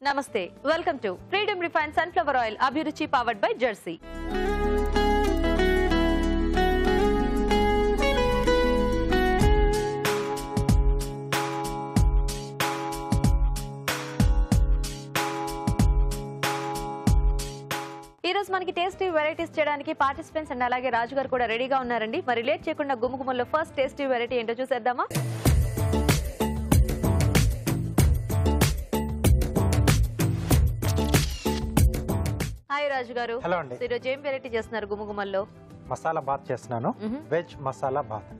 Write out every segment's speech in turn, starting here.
నమస్తే, welcome to freedom refined sunflower oil అభిరుచి powered by Jersey. ఈ రోజు మనకి టేస్టీ వెరైటీస్ చేయడానికి పార్టిసిపెంట్స్ అండ్ అలాగే రాజు గారు కూడా రెడీగా ఉన్నారండి. మరి లేట్ చేయకుండా గుమ్మగుమ్మల్లో ఫస్ట్ టేస్టీ వెరైటీ ఏంటో చూసేద్దామా? హాయ్ రాజు గారు. హలో అండి. ఈరోజు ఏం వెరైటీ చేస్తున్నారు గుమ్మగుమ్మల్లో? మసాలా బాత్ చేస్తున్నాను. Veg masala bath.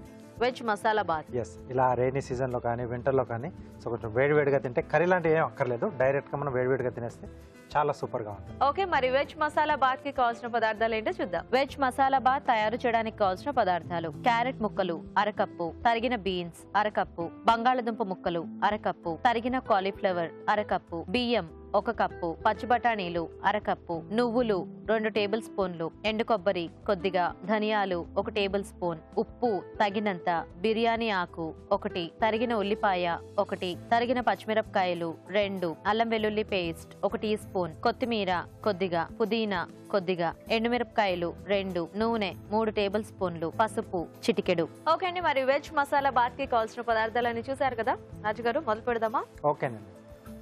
Veg masala bath. Yes, ఇలా రైనీ సీజన్ లో కానీ వింటర్ లో కానీ సో కొంచెం వేడివేడిగా తింటే కర్రీ లాంటివి ఏం అక్కర్లేదు, డైరెక్ట్ గా మనం వేడివేడిగా తినేస్తే చాలా సూపర్ గా ఉంటుంది. ఓకే, మరి వెజ్ మసాలా బాత్ కి కావాల్సిన పదార్థాలు ఏంటో చూద్దాం. వెజ్ మసాలా బాత్ తయారు చేయడానికి కావాల్సిన పదార్థాలు: క్యారెట్ ముక్కలు అరకప్పు, తరిగిన బీన్స్ అరకప్పు, బంగాళదుంప ముక్కలు అరకప్పు, తరిగిన కాలీఫ్లవర్ అరకప్పు, బియ్యం 1 కప్పు, పచ్చి బఠానీలు అరకప్పు, నువ్వులు 2 టేబుల్ స్పూన్లు, ఎండు కొబ్బరి కొద్దిగా, ధనియాలు 1 టేబుల్ స్పూన్, ఉప్పు తగినంత, బిర్యానీ ఆకు 1, తరిగిన ఉల్లిపాయ 1, తరిగిన పచ్చిమిరపకాయలు 2, అల్లం వెల్లుల్లి పేస్ట్ 1 టీ స్పూన్, కొత్తిమీర కొద్దిగా, పుదీనా కొద్దిగా, ఎండుమిరపకాయలు 2, నూనె 3 టేబుల్ స్పూన్లు, పసుపు చిటికెడు. ఓకే అండి, మరి వెజ్ మసాలా బాత్ కి కావాల్సిన పదార్థాలని చూసారు కదా రాజు గారు, మొదలు పెడదామా? ఓకేనండి.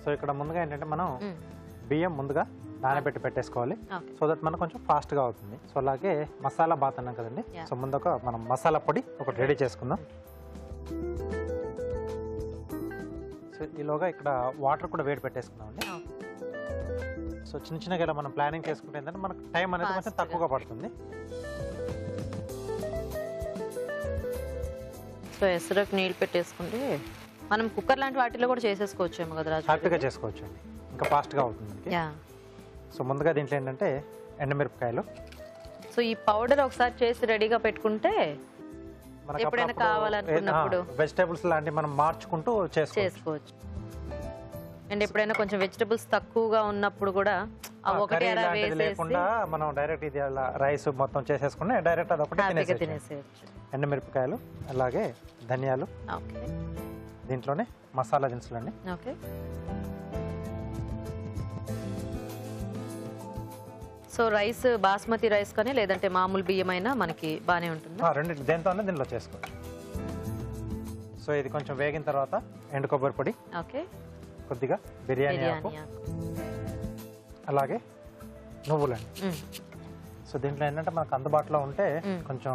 సో ఇక్కడ ముందుగా ఏంటంటే మనం బియ్యం ముందుగా నానబెట్టి పెట్టేసుకోవాలి, సో దట్ మనకు కొంచెం ఫాస్ట్ గా అవుతుంది. సో అలాగే మసాలా బాత్ అన్నాం కదండి, సో ముందుగా మనం మసాలా పొడి ఒకటి రెడీ చేసుకుందాం. సో ఈలోగా ఇక్కడ వాటర్ కూడా వేడి పెట్టేసుకున్నాం అండి. సో చిన్న చిన్నగా ఇలా మనం ప్లానింగ్ చేసుకుంటే ఏంటంటే మనకు టైం అనేది కొంచెం తక్కువగా పడుతుంది. సో ఎసరకు నీళ్ళు పెట్టేసుకుంటే మనం కుక్కర్ లాంటి వాటిలో కూడా చేసేసుకోవచ్చేమో కదా రాజు? హ్యాపీగా చేసుకోవచ్చు అండి, ఇంకా ఫాస్ట్గా అవుతుంది మనకి. సో ముందుగా దీంట్లో ఏంటంటే ఎండుమిరపకాయలు. సో ఈ పౌడర్ ఒకసారి చేసి రెడీగా పెట్టుకుంటే ఎప్పుడైనా కావాలనుకున్నప్పుడు వెజిటేబుల్స్ లాంటివి మనం మార్చుకుంటూ చేసుకోవచ్చు. అండ్ ఎప్పుడైనా కొంచెం వెజిటబుల్స్ తక్కువగా ఉన్నప్పుడు కూడా లేకుండా మనం డైరెక్ట్ ఇది రైస్ మొత్తం చేసేసుకుని డైరెక్ట్ అదొకటి తినేసేయచ్చు. ఎండుమిరపకాయలు, అలాగే ధనియాలు, దీంట్లోనే మసాలా దినుసులు అండి. Okay, so rice basmati rice కానీ లేదంటే మామూలు బియ్యం అయినా మనకి బాగానే ఉంటుంది. రెండు దేంతో దీనిలో చేసుకోవచ్చు. సో ఇది కొంచెం వేగిన తర్వాత ఎండు కొబ్బరి పొడి, ఓకే, కొద్దిగా బిర్యానీ ఆకు, అలాగే నువ్వులండి. సో దీంట్లో ఏంటంటే మనకు అందుబాటులో ఉంటే కొంచెం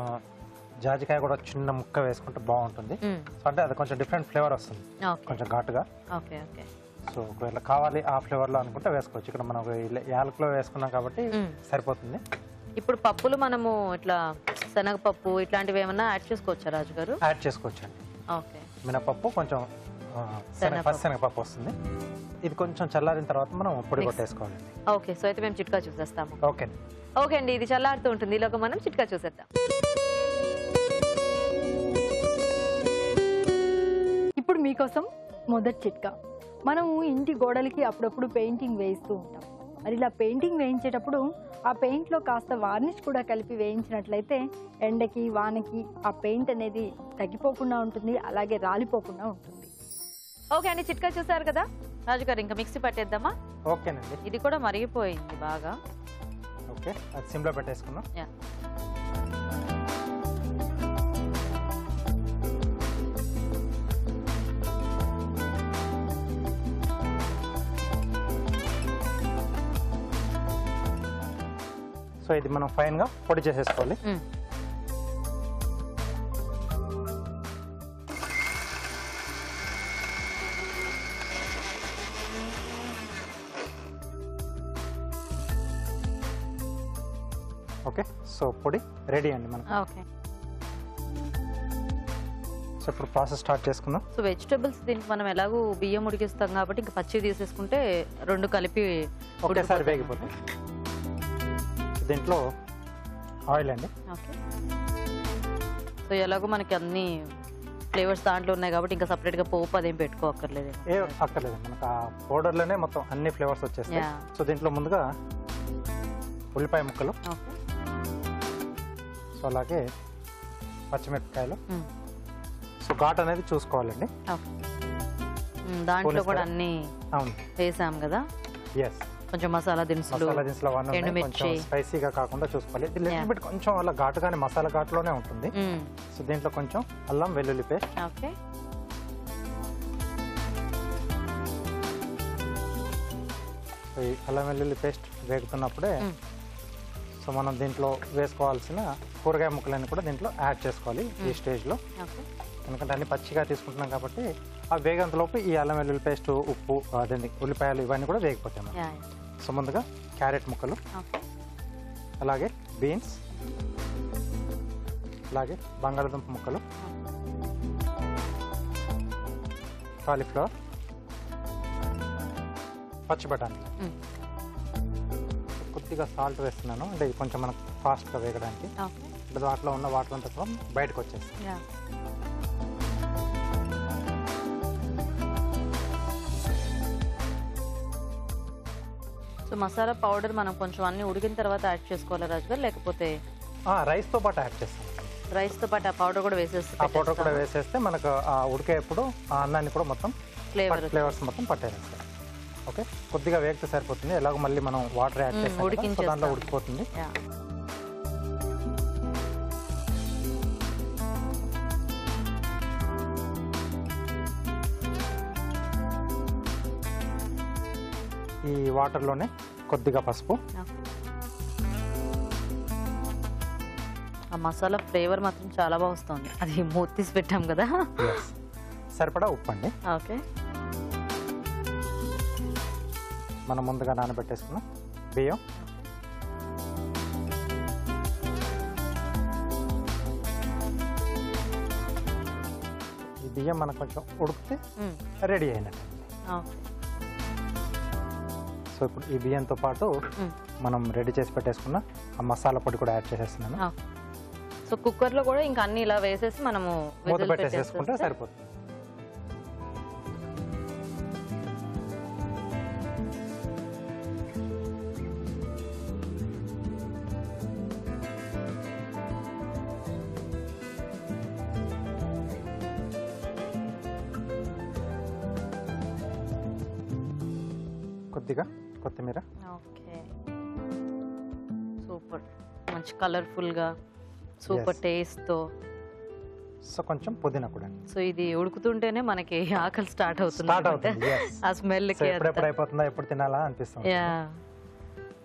జాజికాయ కూడా చిన్న ముక్క వేసుకుంటే బాగుంటుంది. సో అంటే అది కొంచెం డిఫరెంట్ ఫ్లేవర్ వస్తుంది, కొంచెం ఘాటుగా. సో ఒకవేళ కావాలి ఆ ఫ్లేవర్ లో అనుకుంటే వేసుకోవచ్చు. ఇక్కడ మనం యాలకులో వేసుకున్నాం కాబట్టి సరిపోతుంది. ఇప్పుడు పప్పులు మనము ఇట్లా శనగపప్పు ఇట్లాంటివి ఏమన్నా యాడ్ చేసుకోవచ్చా రాజు గారు? యాడ్ చేసుకోవచ్చు అండి. ఓకే, మినపప్పు కొంచెం శనగపప్పు వస్తుంది. ఇది కొంచెం చల్లారిన తర్వాత మనం పొడి కొట్టేసుకోవాలి. ఓకే, సో అయితే మేము చిట్కా చూసేస్తాము. ఓకే ఓకే అండి, ఇది చల్లారుతూ ఉంటుంది, ఈలోగా మనం చిట్కా చూసేద్దాం. ఇప్పుడు మీకోసం మొదటి చిట్కా. మనము ఇంటి గోడలకి అప్పుడప్పుడు పెయింటింగ్ వేయిస్తూ ఉంటాం. మరి ఇలా పెయింటింగ్ వేయించేటప్పుడు ఆ పెయింట్లో కాస్త వార్నిష్ కూడా కలిపి వేయించినట్లయితే ఎండకి వానకి ఆ పెయింట్ అనేది తగ్గిపోకుండా ఉంటుంది, అలాగే రాలిపోకుండా ఉంటుంది. ఓకే అండి, చిట్కా చూసారు కదా రాజు గారు, ఇంకా మిక్సీ పట్టేద్దామా? ఓకేనండి. ఇది కూడా మరిగిపోయింది బాగా. ఓకే, అది సిమ్లో పెట్టేసుకున్నాం. సో ఇది మనం ఫైన్ గా పొడి చేసేసుకోవాలి. ఓకే, సో పొడి రెడీ అండి మనం. ఓకే, సో ఇప్పుడు ప్రాసెస్ స్టార్ట్ చేసుకుందాం. సో వెజిటబుల్స్ దీనికి మనం ఎలాగో బియ్యం ఉడికిస్తాం కాబట్టి ఇంకా పచ్చి తీసేసుకుంటే రెండు కలిపి ఒకేసారి వేగిపోతాయి. దీంట్లో ఆయిల్ అండి. ఓకే, సో ఎలాగో మనకి అన్ని ఫ్లేవర్స్ దాంట్లో ఉన్నాయి కాబట్టి ఇంకా సపరేట్గా పోపు అదేం పెట్టుకోక్కర్లేదు. ఏ అక్కర్లేదు, మనకు ఆ పౌడర్లోనే మొత్తం అన్ని ఫ్లేవర్స్ వచ్చేస్తాయి. సో దీంట్లో ముందుగా ఉల్లిపాయ ముక్కలు, సో అలాగే పచ్చిమిరపకాయలు, సో ఘాట్ అనేది చూసుకోవాలండి. దాంట్లో కూడా అన్ని అవును వేసాం కదా. ఎస్, కొంచెం మసాలా దినుసులు, కొంచెం స్పైసీగా కాకుండా చూసుకోవాలి. ఇది లిటిల్ బిట్ కొంచెం అలా ఘాటుగానే మసాలా ఘాటులోనే ఉంటుంది. సో దీంట్లో కొంచెం అల్లం వెల్లుల్లి పేస్ట్. ఓకే. ఈ అల్లం వెల్లుల్లి పేస్ట్ వేగుతున్నప్పుడే సో మనం దీంట్లో వేసుకోవాల్సిన కూరగాయ ముక్కలన్నీ కూడా దీంట్లో యాడ్ చేసుకోవాలి ఈ స్టేజ్లో. ఎందుకంటే అన్ని పచ్చిగా తీసుకుంటున్నాం కాబట్టి ఆ వేగంతలోపు ఈ అల్లం వెల్లుల్లి పేస్ట్, ఉప్పు, అదే ఉల్లిపాయలు ఇవన్నీ కూడా వేగిపోతాయి మనం. సో ముందుగా క్యారెట్ ముక్కలు, అలాగే బీన్స్, అలాగే బంగాళదుంప ముక్కలు, కాలీఫ్లవర్, పచ్చి బఠానీ. కొద్దిగా సాల్ట్ వేస్తున్నాను, అంటే ఇది కొంచెం మనకు ఫాస్ట్గా వేగడానికి. వాటిలో ఉన్న వాటర్ అంతా కూడా బయటకు వచ్చేస్తుంది. సో మసాలా పౌడర్ మనం కొంచెం అన్ని ఉడికిన తర్వాత యాడ్ చేసుకోవాలా రాజు గారు, లేకపోతే రైస్తో పాటు యాడ్ చేస్తాం? రైస్తో పాటు ఆ పౌడర్ కూడా వేసేస్తే, ఆ పౌడర్ కూడా వేసేస్తే మనకు ఉడికేప్పుడు ఆ అన్నాన్ని కూడా మొత్తం ఫ్లేవర్స్ మొత్తం పట్టేస్తాయి. ఓకే, కొద్దిగా వేగితే సరిపోతుంది. ఎలాగో మళ్ళీ మనం వాటర్ యాడ్ చేస్తాం, దాంట్లో ఉడికిపోతుంది. ఈ వాటర్లోనే కొద్దిగా పసుపు. ఆ మసాలా ఫ్లేవర్ మాత్రం చాలా బాగా వస్తుంది. అది మూత తీసి పెట్టాం కదా. సరిపడా ఉప్పు అండి. ఓకే. మనం ముందుగా నానబెట్టేసుకున్న బియ్యం, ఈ బియ్యం మనకు కొంచెం ఉడికితే రెడీ అయినట్టు. సో ఇప్పుడు ఈ బియ్యంతో పాటు మనం రెడీ చేసి పెట్టేసుకున్న ఆ మసాలా పొడి కూడా యాడ్ చేసేస్తున్నాను. సో కుక్కర్లో కూడా ఇంకా అన్ని ఇలా వేసేసి మనము మూత పెట్టేసేసుకుంటే సరిపోతుంది. కొద్దిగా కొత్తిమీర. ఓకే, సూపర్, మంచి కలర్ఫుల్గా, సూపర్ టేస్ట్తో. సో కొంచెం పుదీనా కూడా. సో ఇది ఉడుకుతుంటేనే మనకి ఆకలి స్టార్ట్ అవుతుంది. ఆ స్మెల్కి ఎప్పుడు అయిపోతుందా, ఎప్పుడు తినాలా అనిపిస్తుంది.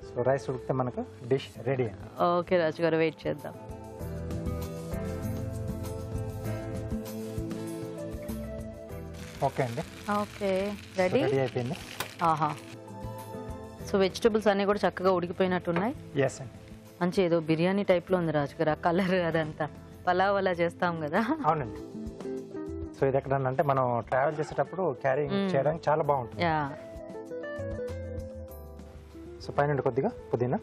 సో రైస్ ఉడికితే మనకు డిష్ రెడీ. ఓకే రాజు గారు, వెయిట్ చేద్దాం. ఓకే అండి. ఓకే, రెడీ అయిపోయింది. ఆహా, సో వెజిటబుల్స్ అన్నీ కూడా చక్కగా ఉడికిపోయినట్టున్నాయి. ఎస్ అండి. మంచి ఏదో బిర్యానీ టైప్లో ఉంది రాజు గారు, ఆ కలర్ అదంతా పలావ్ అలా చేస్తాం కదా. అవునండి. సో ఇది ఎక్కడన్నా మనం ట్రావెల్ చేసేటప్పుడు క్యారీ చేయడానికి చాలా బాగుంటుంది. సో పైన కొద్దిగా పుదీనా,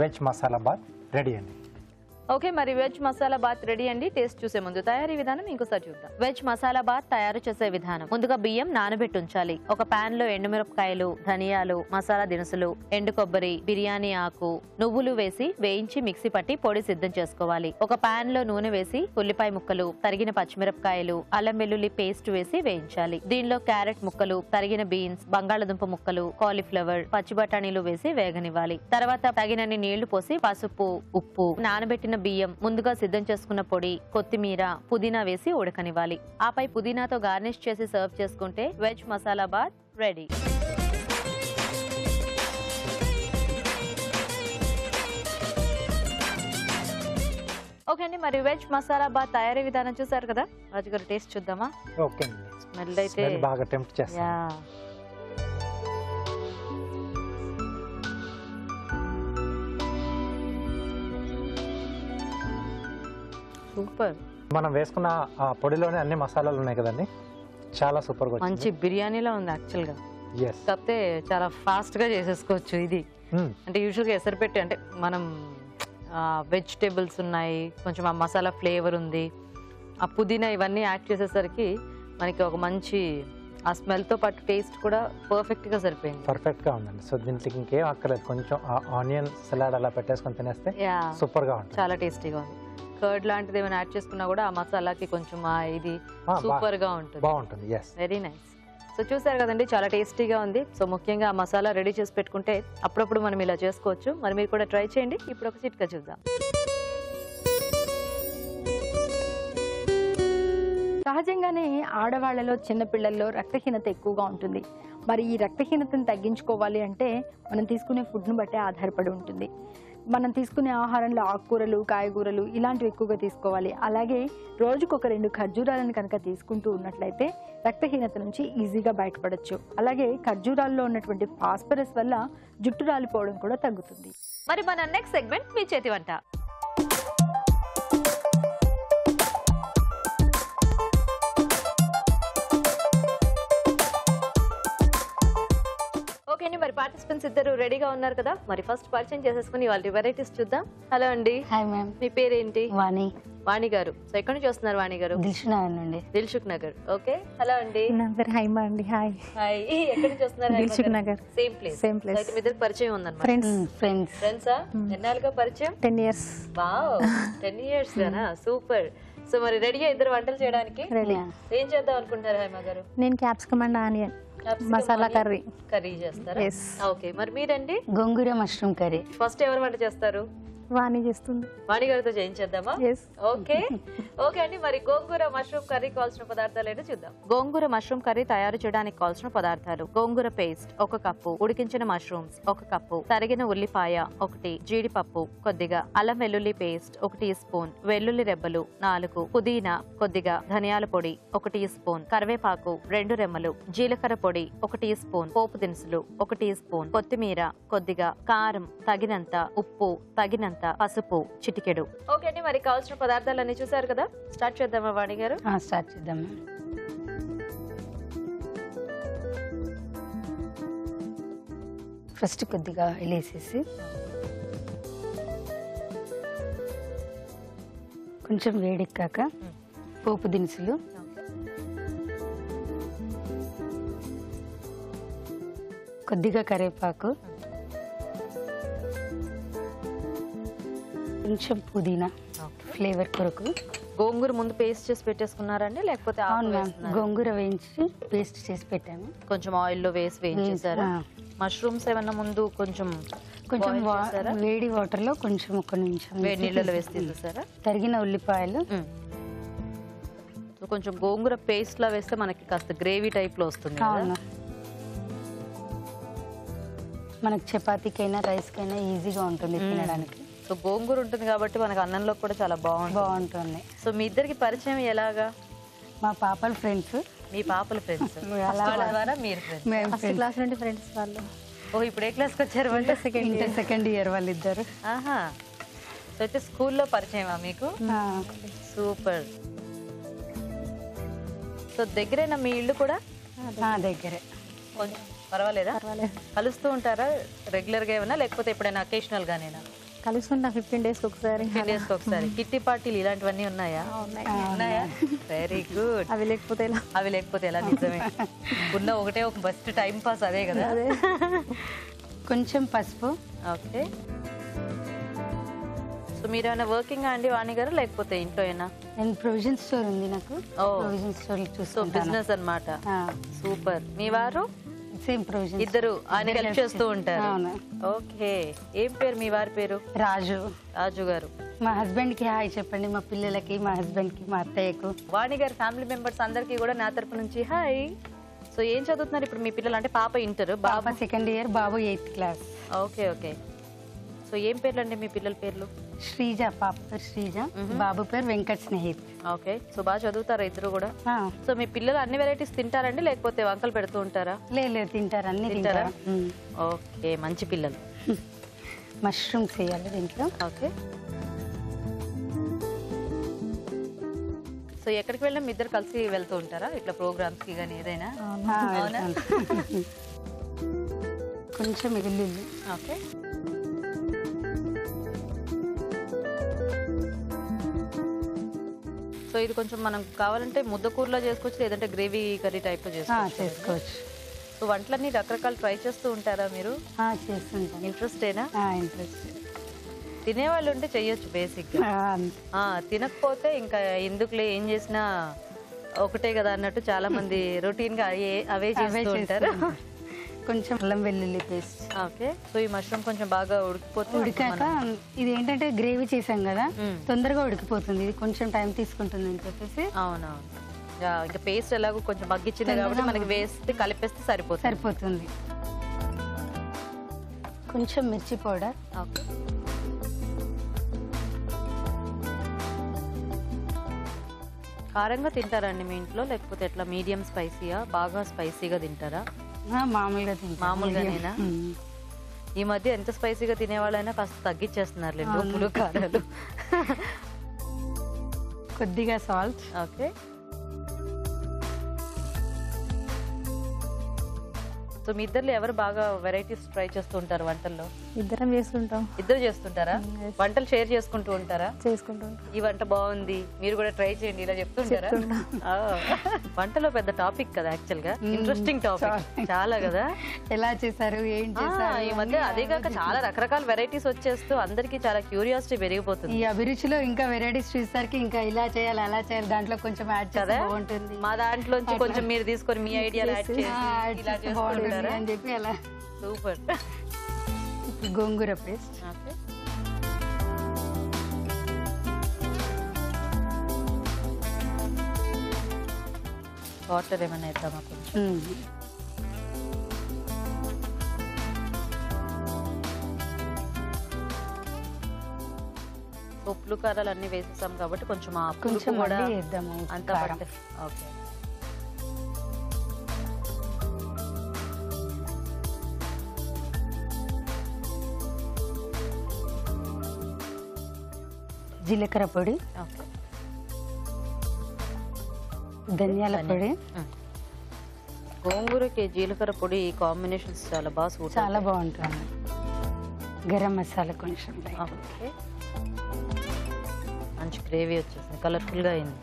వెజ్ మసాలా బాత్ రెడీ అండి. ఓకే, మరి వెజ్ మసాలా బాత్ రెడీ అండి. టేస్ట్ చూసే ముందు తయారీ విధానం ఇంకోసారి చూద్దాం. వెజ్ మసాలా బాత్ తయారు చేసే విధానం. ముందుగా బియ్యం నానబెట్టి ఉంచాలి. ఒక పాన్ లో ఎండుమిరపకాయలు, ధనియాలు, మసాలా దినుసులు, ఎండు కొబ్బరి, బిర్యానీ ఆకు, నువ్వులు వేసి వేయించి మిక్సీ పట్టి పొడి సిద్ధం చేసుకోవాలి. ఒక పాన్ లో నూనె వేసి ఉల్లిపాయ ముక్కలు, తరిగిన పచ్చిమిరపకాయలు, అల్లం వెల్లుల్లి పేస్ట్ వేసి వేయించాలి. దీనిలో క్యారెట్ ముక్కలు, తరిగిన బీన్స్, బంగాళదుంప ముక్కలు, కాలీఫ్లవర్, పచ్చి బఠానీలు వేసి వేగనివ్వాలి. తర్వాత తగినన్ని నీళ్లు పోసి పసుపు, ఉప్పు, నానబెట్టిన బియ్యం, ముందుగా సిద్ధం చేసుకున్న పొడి, కొత్తిమీర, పుదీనా వేసి ఉడకనివ్వాలి. ఆపై పుదీనాతో గార్నిష్ చేసి సర్వ్ చేసుకుంటే veg masala bath ready. Okay అండి, మరి వెజ్ మసాలా బాత్ తయారీ విధానం చూసారు కదా. రాజు గారు, టేస్ట్ చూద్దామా? ఓకే అండి. స్మెల్ అయితే బాగా టెంప్ట్ చేస్తుంది. సూపర్. మనం వేసుకున్న ఆ పొడిలోనే అన్ని మసాలాలు ఉన్నాయి కదండి, చాలా సూపర్ గా మంచి బిర్యానీలో ఉంది యాక్చువల్ గా. కాకపోతే చాలా ఫాస్ట్ గా చేసేసుకోవచ్చు ఇది. అంటే యూజువల్గా ఎసరు పెట్టి, అంటే మనం వెజిటేబుల్స్ ఉన్నాయి, కొంచెం ఆ మసాలా ఫ్లేవర్ ఉంది, ఆ పుదీనా ఇవన్నీ యాడ్ చేసేసరికి మనకి ఒక మంచి ఆ స్మెల్ తో పాటు టేస్ట్ కూడా పర్ఫెక్ట్ గా సరిపోయింది. పర్ఫెక్ట్ గా ఉందండి. సో దీంట్లో ఇంకేం అక్కర్లేదు, కొంచెం ఆనియన్ సలాడ్ అలా పెట్టేసుకొని తినేస్తే సూపర్ గా ఉంటుంది. చాలా టేస్టీగా ఉంది. కర్డ్ లాంటిది ఏమైనా యాడ్ చేసుకున్నా కూడా ఆ మసాలాకి కొంచెం ఇది సూపర్ గా ఉంటుంది. బాగుంటుంది. Very nice. సో చూసారు కదండి, చాలా టేస్టీగా ఉంది. సో ముఖ్యంగా ఆ మసాలా రెడీ చేసి పెట్టుకుంటే అప్పుడప్పుడు మనం ఇలా చేసుకోవచ్చు. మరి మీరు కూడా ట్రై చేయండి. ఇప్పుడు ఒక చిట్కా చూద్దాం. సహజంగానే ఆడవాళ్లలో చిన్నపిల్లల్లో రక్తహీనత ఎక్కువగా ఉంటుంది. మరి ఈ రక్తహీనతను తగ్గించుకోవాలి అంటే మనం తీసుకునే ఫుడ్ను బట్టే ఆధారపడి ఉంటుంది. మనం తీసుకునే ఆహారంలో ఆకుకూరలు, కాయగూరలు ఇలాంటివి ఎక్కువగా తీసుకోవాలి. అలాగే రోజుకు ఒక 2 ఖర్జూరాలను కనుక తీసుకుంటూ ఉన్నట్లయితే రక్తహీనత నుంచి ఈజీగా బయటపడచ్చు. అలాగే ఖర్జూరాల్లో ఉన్నటువంటి ఫాస్ఫరస్ వల్ల జుట్టు రాలిపోవడం కూడా తగ్గుతుంది. మరి మన నెక్స్ట్ సెగ్మెంట్ మీ చేతి వంట. ఓకే అండి, మరి పార్టిసిపెంట్స్ ఇద్దరు రెడీగా ఉన్నారు కదా. మరి ఫస్ట్ పరిచయం చేసేసుకుని వాళ్ళ వెరైటీస్ చూద్దాం. హలో అండి. Hi ma'am. మీ పేరేంటి? వాణి. వాణి గారు. సో ఎక్కడి నుంచి వస్తున్నారు వాణి గారు? దిల్షుక్ నగర్ నుండి. దిల్షుక్ నగర్. ఓకే. హలో అండి. నా పేరు హైమా అండి. హాయ్. హాయ్. ఎక్కడి నుంచి వస్తున్నారు? Dilsukh Nagar. Same place. Same place. అయితే మీ ఇద్దరు పరిచయం ఉందన్నమాట. ఫ్రెండ్స్. ఫ్రెండ్సా? ఎన్నాళ్ళుగా పరిచయం? 10 years. వావ్, 10 years గానా? సూపర్. సో మరి రెడీగా ఇద్దరు వంటలు చేయడానికి? రెడీ. ఏం చేద్దాం అనుకుంటారు హైమా గారు? నేను capsicum and onion masala curry. Curry చేస్తారా? Yes. ఓకే. మరి మీరండి? గోంగూర మష్రూమ్ కర్రీ. ఫస్ట్ ఎవరు వంట చేస్తారు? వాణి చేస్తుంది. వాణి గారితో చేయించేద్దామా? Yes. ఓకే. ఓకే అండి, మరి గోంగూర మష్రూమ్ కర్రీ కావాల్సిన పదార్థాలు ఏంటో చూద్దాం. గోంగూర మష్రూమ్ కర్రీ తయారు చేయడానికి కావాల్సిన పదార్థాలు: గోంగూర పేస్ట్ 1 కప్పు, ఉడికించిన మష్రూమ్స్ 1 కప్పు, తరిగిన ఉల్లిపాయ 1, జీడిపప్పు కొద్దిగా, అల్లం వెల్లుల్లి పేస్ట్ 1 టీ స్పూన్, వెల్లుల్లి రెబ్బలు 4, పుదీనా కొద్దిగా, ధనియాల పొడి 1 టీ స్పూన్, కరివేపాకు 2 రెమ్మలు, జీలకర్ర పొడి 1 టీ స్పూన్, పోపు దినుసులు 1 టీ స్పూన్, కొత్తిమీర కొద్దిగా, కారం తగినంత, ఉప్పు తగినంత, పసుపు చిటికెడు. ఓకే అండి, మరి కావాల్సిన పదార్థాలన్నీ చూసారు కదా. స్టార్ట్ చేద్దామా వాణి గారు? స్టార్ట్ చేద్దాం. ఫస్ట్ కొద్దిగా ఆయిల్ వేసేసి కొంచెం వేడెక్కాక పోపు దినుసులు, కొద్దిగా కరివేపాకు, కొంచెం పుదీనా ఫ్లేవర్ కొరకు. గోంగూర ముందు పేస్ట్ చేసి పెట్టేసుకున్నారండి లేకపోతే అవును మ్యామ్, గోంగూర వేయించి పేస్ట్ చేసి పెట్టాము. కొంచెం ఆయిల్ లో వేసి వేయించేసారా? మష్రూమ్స్ ఏమన్నా ముందు కొంచెం కొంచెం వేడి వాటర్ లో కొంచెం 1 నిమిషం వేడి నీళ్ళలో వేసి తీసేసారా? తరిగిన ఉల్లిపాయలు. కొంచెం గోంగూర పేస్ట్ లా వేస్తే మనకి కాస్త గ్రేవీ టైప్ లో వస్తుంది. అవును, మనకి చపాతీకైనా రైస్ కైనా ఈజీగా ఉంటుంది తినడానికి. సో గోంగూర ఉంటుంది కాబట్టి మనకి అన్నంలో కూడా చాలా బాగుంటుంది. సో మీ ఇద్దరికి పరిచయం ఎలాగా? మా పాపల ఫ్రెండ్స్. మీ పాపల ఫ్రెండ్స్ ద్వారా మీరు ఫ్రెండ్స్? ఫస్ట్ క్లాస్ నుండి ఫ్రెండ్స్ వాళ్ళు. ఓ, ఇప్పుడు ఏ క్లాస్కి వచ్చారు? ఇంటర్ సెకండ్ ఇయర్ వాళ్ళిద్దరు. ఆహా. సో అయితే స్కూల్లో పరిచయమా మీకు? సూపర్. సో దగ్గరేనా మీ ఇల్లు కూడా? దగ్గరే. కొంచెం పర్వాలేదా? కలుస్తూ ఉంటారా రెగ్యులర్ గా ఏమైనా లేకపోతే ఎప్పుడైనా అకేషనల్ గానేనా? కలుసుకుంటాం 15 days ఒకసారి. 15 days ఒకసారి. కిట్టి పార్టీలు ఇలాంటివన్నీ ఉన్నాయా? ఉన్నాయా? Very good. అవి లేకపోతే ఎలా? నిజమే. ఉన్న ఒకటే ఒక బెస్ట్ టైం పాస్ అదే కదా. కొంచెం పసుపు. ఓకే. సో మీరు ఏమైనా వర్కింగ్ అండి వాణి గారు లేకపోతే ఇంట్లో ఏనా? నేను ప్రొవిజన్ స్టోర్ ఉంది నాకు. ప్రొవిజన్ స్టోర్ సో బిజినెస్ అన్నమాట. సూపర్. మీ వారు? Same provision. ఇద్దరు ఆయన హెల్ప్ చేస్తూ ఉంటారు. ఓకే. ఏం పేరు మీ వారి పేరు? రాజు. రాజు గారు. మా హస్బెండ్ కి హాయ్ చెప్పండి, మా పిల్లలకి, మా హస్బెండ్ కి, మా అత్తయ్యకు. వాణి గారి ఫ్యామిలీ మెంబర్స్ అందరికి కూడా నా తరపు నుంచి హాయ్. సో ఏం చదువుతున్నారు ఇప్పుడు మీ పిల్లలు? అంటే పాప ఇంటర్, బాబా సెకండ్ ఇయర్, బాబు 8th class. Okay okay. So ఏం పేర్లు అండి మీ పిల్లల పేర్లు? శ్రీజ, పాప పేరు శ్రీజ, బాబు పేరు వెంకట్ స్నేహిత్. ఓకే. సో బాగా చదువుతారా ఇద్దరు కూడా? సో మీ పిల్లలు అన్ని వెరైటీస్ తింటారండి లేకపోతే వంకలు పెడుతూ ఉంటారా? లేదు, తింటారు, అన్ని తింటారా? ఓకే, మంచి పిల్లలు. మష్రూమ్స్ వేయాలి దీంట్లో. ఓకే. సో ఎక్కడికి వెళ్ళినా మీ ఇద్దరు కలిసి వెళ్తూ ఉంటారా ఇట్లా ప్రోగ్రామ్స్ కి కానీ ఏదైనా? కొంచెం వెల్లుల్లి. ఓకే. సో ఇది కొంచెం మనం కావాలంటే ముద్దకూరలో చేసుకోవచ్చు, లేదంటే గ్రేవీ కర్రీ టైప్లో చేసుకోవచ్చు. సో వంటలన్నీ రకరకాలు ట్రై చేస్తూ ఉంటారా మీరు? చేస్తుంటాను. ఇంట్రెస్టేనా? ఇంట్రెస్ట్. తినేవాళ్ళు ఉంటే చెయ్యొచ్చు బేసిక్గా. తినకపోతే ఇంకా ఎందుకులే ఏం చేసినా ఒకటే కదా అన్నట్టు చాలా మంది రొటీన్గా అవే చేస్తూ ఉంటారు. కొంచెం అల్లం వెల్లుల్లి పేస్ట్. ఓకే. సో ఈ మష్రూమ్ కొంచెం బాగా ఉడికాక ఇది ఏంటంటే గ్రేవీ చేసాం కదా, తొందరగా ఉడికిపోతుంది. ఇది కొంచెం టైం తీసుకుంటుంది అని చెప్పేసి. అవునవును. ఇంకా పేస్ట్ ఎలాగో కొంచెం మగ్గిచ్చింది కాబట్టి మనకి వేస్తే కలిపేస్తే సరిపోతుంది. కొంచెం మిర్చి పౌడర్. ఓకే. కారంగా తింటారండి మీ ఇంట్లో, లేకపోతే ఎట్లా మీడియం స్పైసీయా, బాగా స్పైసీగా తింటారా? మామూలుగానేనా? ఈ మధ్య ఎంత స్పైసీగా తినేవాళ్ళైనా కాస్త తగ్గించేస్తున్నారు ఉప్పులు కారాలు. కొద్దిగా సాల్ట్. ఓకే. సో మీ ఇద్దరు ఎవరు బాగా వెరైటీస్ ట్రై చేస్తూ ఉంటారు వంటల్లో? ఇద్దరం చేస్తుంటాం. ఇద్దరు చేస్తుంటారా? వంటలు షేర్ చేసుకుంటూ ఉంటారా? చేసుకుంటాం. ఈ వంట బాగుంది, మీరు కూడా ట్రై చేయండి ఇలా చెప్తుంటారా? వంటలో పెద్ద టాపిక్ కదా యాక్చువల్ గా, ఇంట్రెస్టింగ్ టాపిక్ చాలా కదా. ఎలా చేశారు, ఏం చేశారు ఈ మధ్య అదే కాక చాలా రకరకాల వెరైటీస్ వచ్చేస్తూ అందరికి చాలా క్యూరియాసిటీ పెరిగిపోతుంది. ఈ అభిరుచిలో ఇంకా వెరైటీస్ చూసేసరికి ఇంకా ఇలా చేయాలి అలా చేయాలి, దాంట్లో కొంచెం యాడ్ చేస్తే బాగుంటుంది. మా దాంట్లోంచి కొంచెం మీరు తీసుకొని మీ ఐడియాలు యాడ్ చేసి ఇలా చేస్తుంటారా అని చెప్పి అలా. సూపర్. గోంగూర పేస్ట్. ఓకే. వాటర్ ఏమైనా ఇద్దామా కొంచెం? ఉప్పులు కారాలు అన్ని వేసేసాం కాబట్టి కొంచెం ఆ కొంచెం కూడా వేద్దాము అంత. ఓకే. జీలకర్ర పొడి. ఓకే. ధనియాల పొడి. గోంగూరకి జీలకర్ర పొడి కాంబినేషన్స్ చాలా బాగా సూట్, చాలా బాగుంటుంది. గరం మసాలా కొంచెం. ఓకే. మంచి గ్రేవీ వచ్చేసింది, కలర్ఫుల్గా అయింది.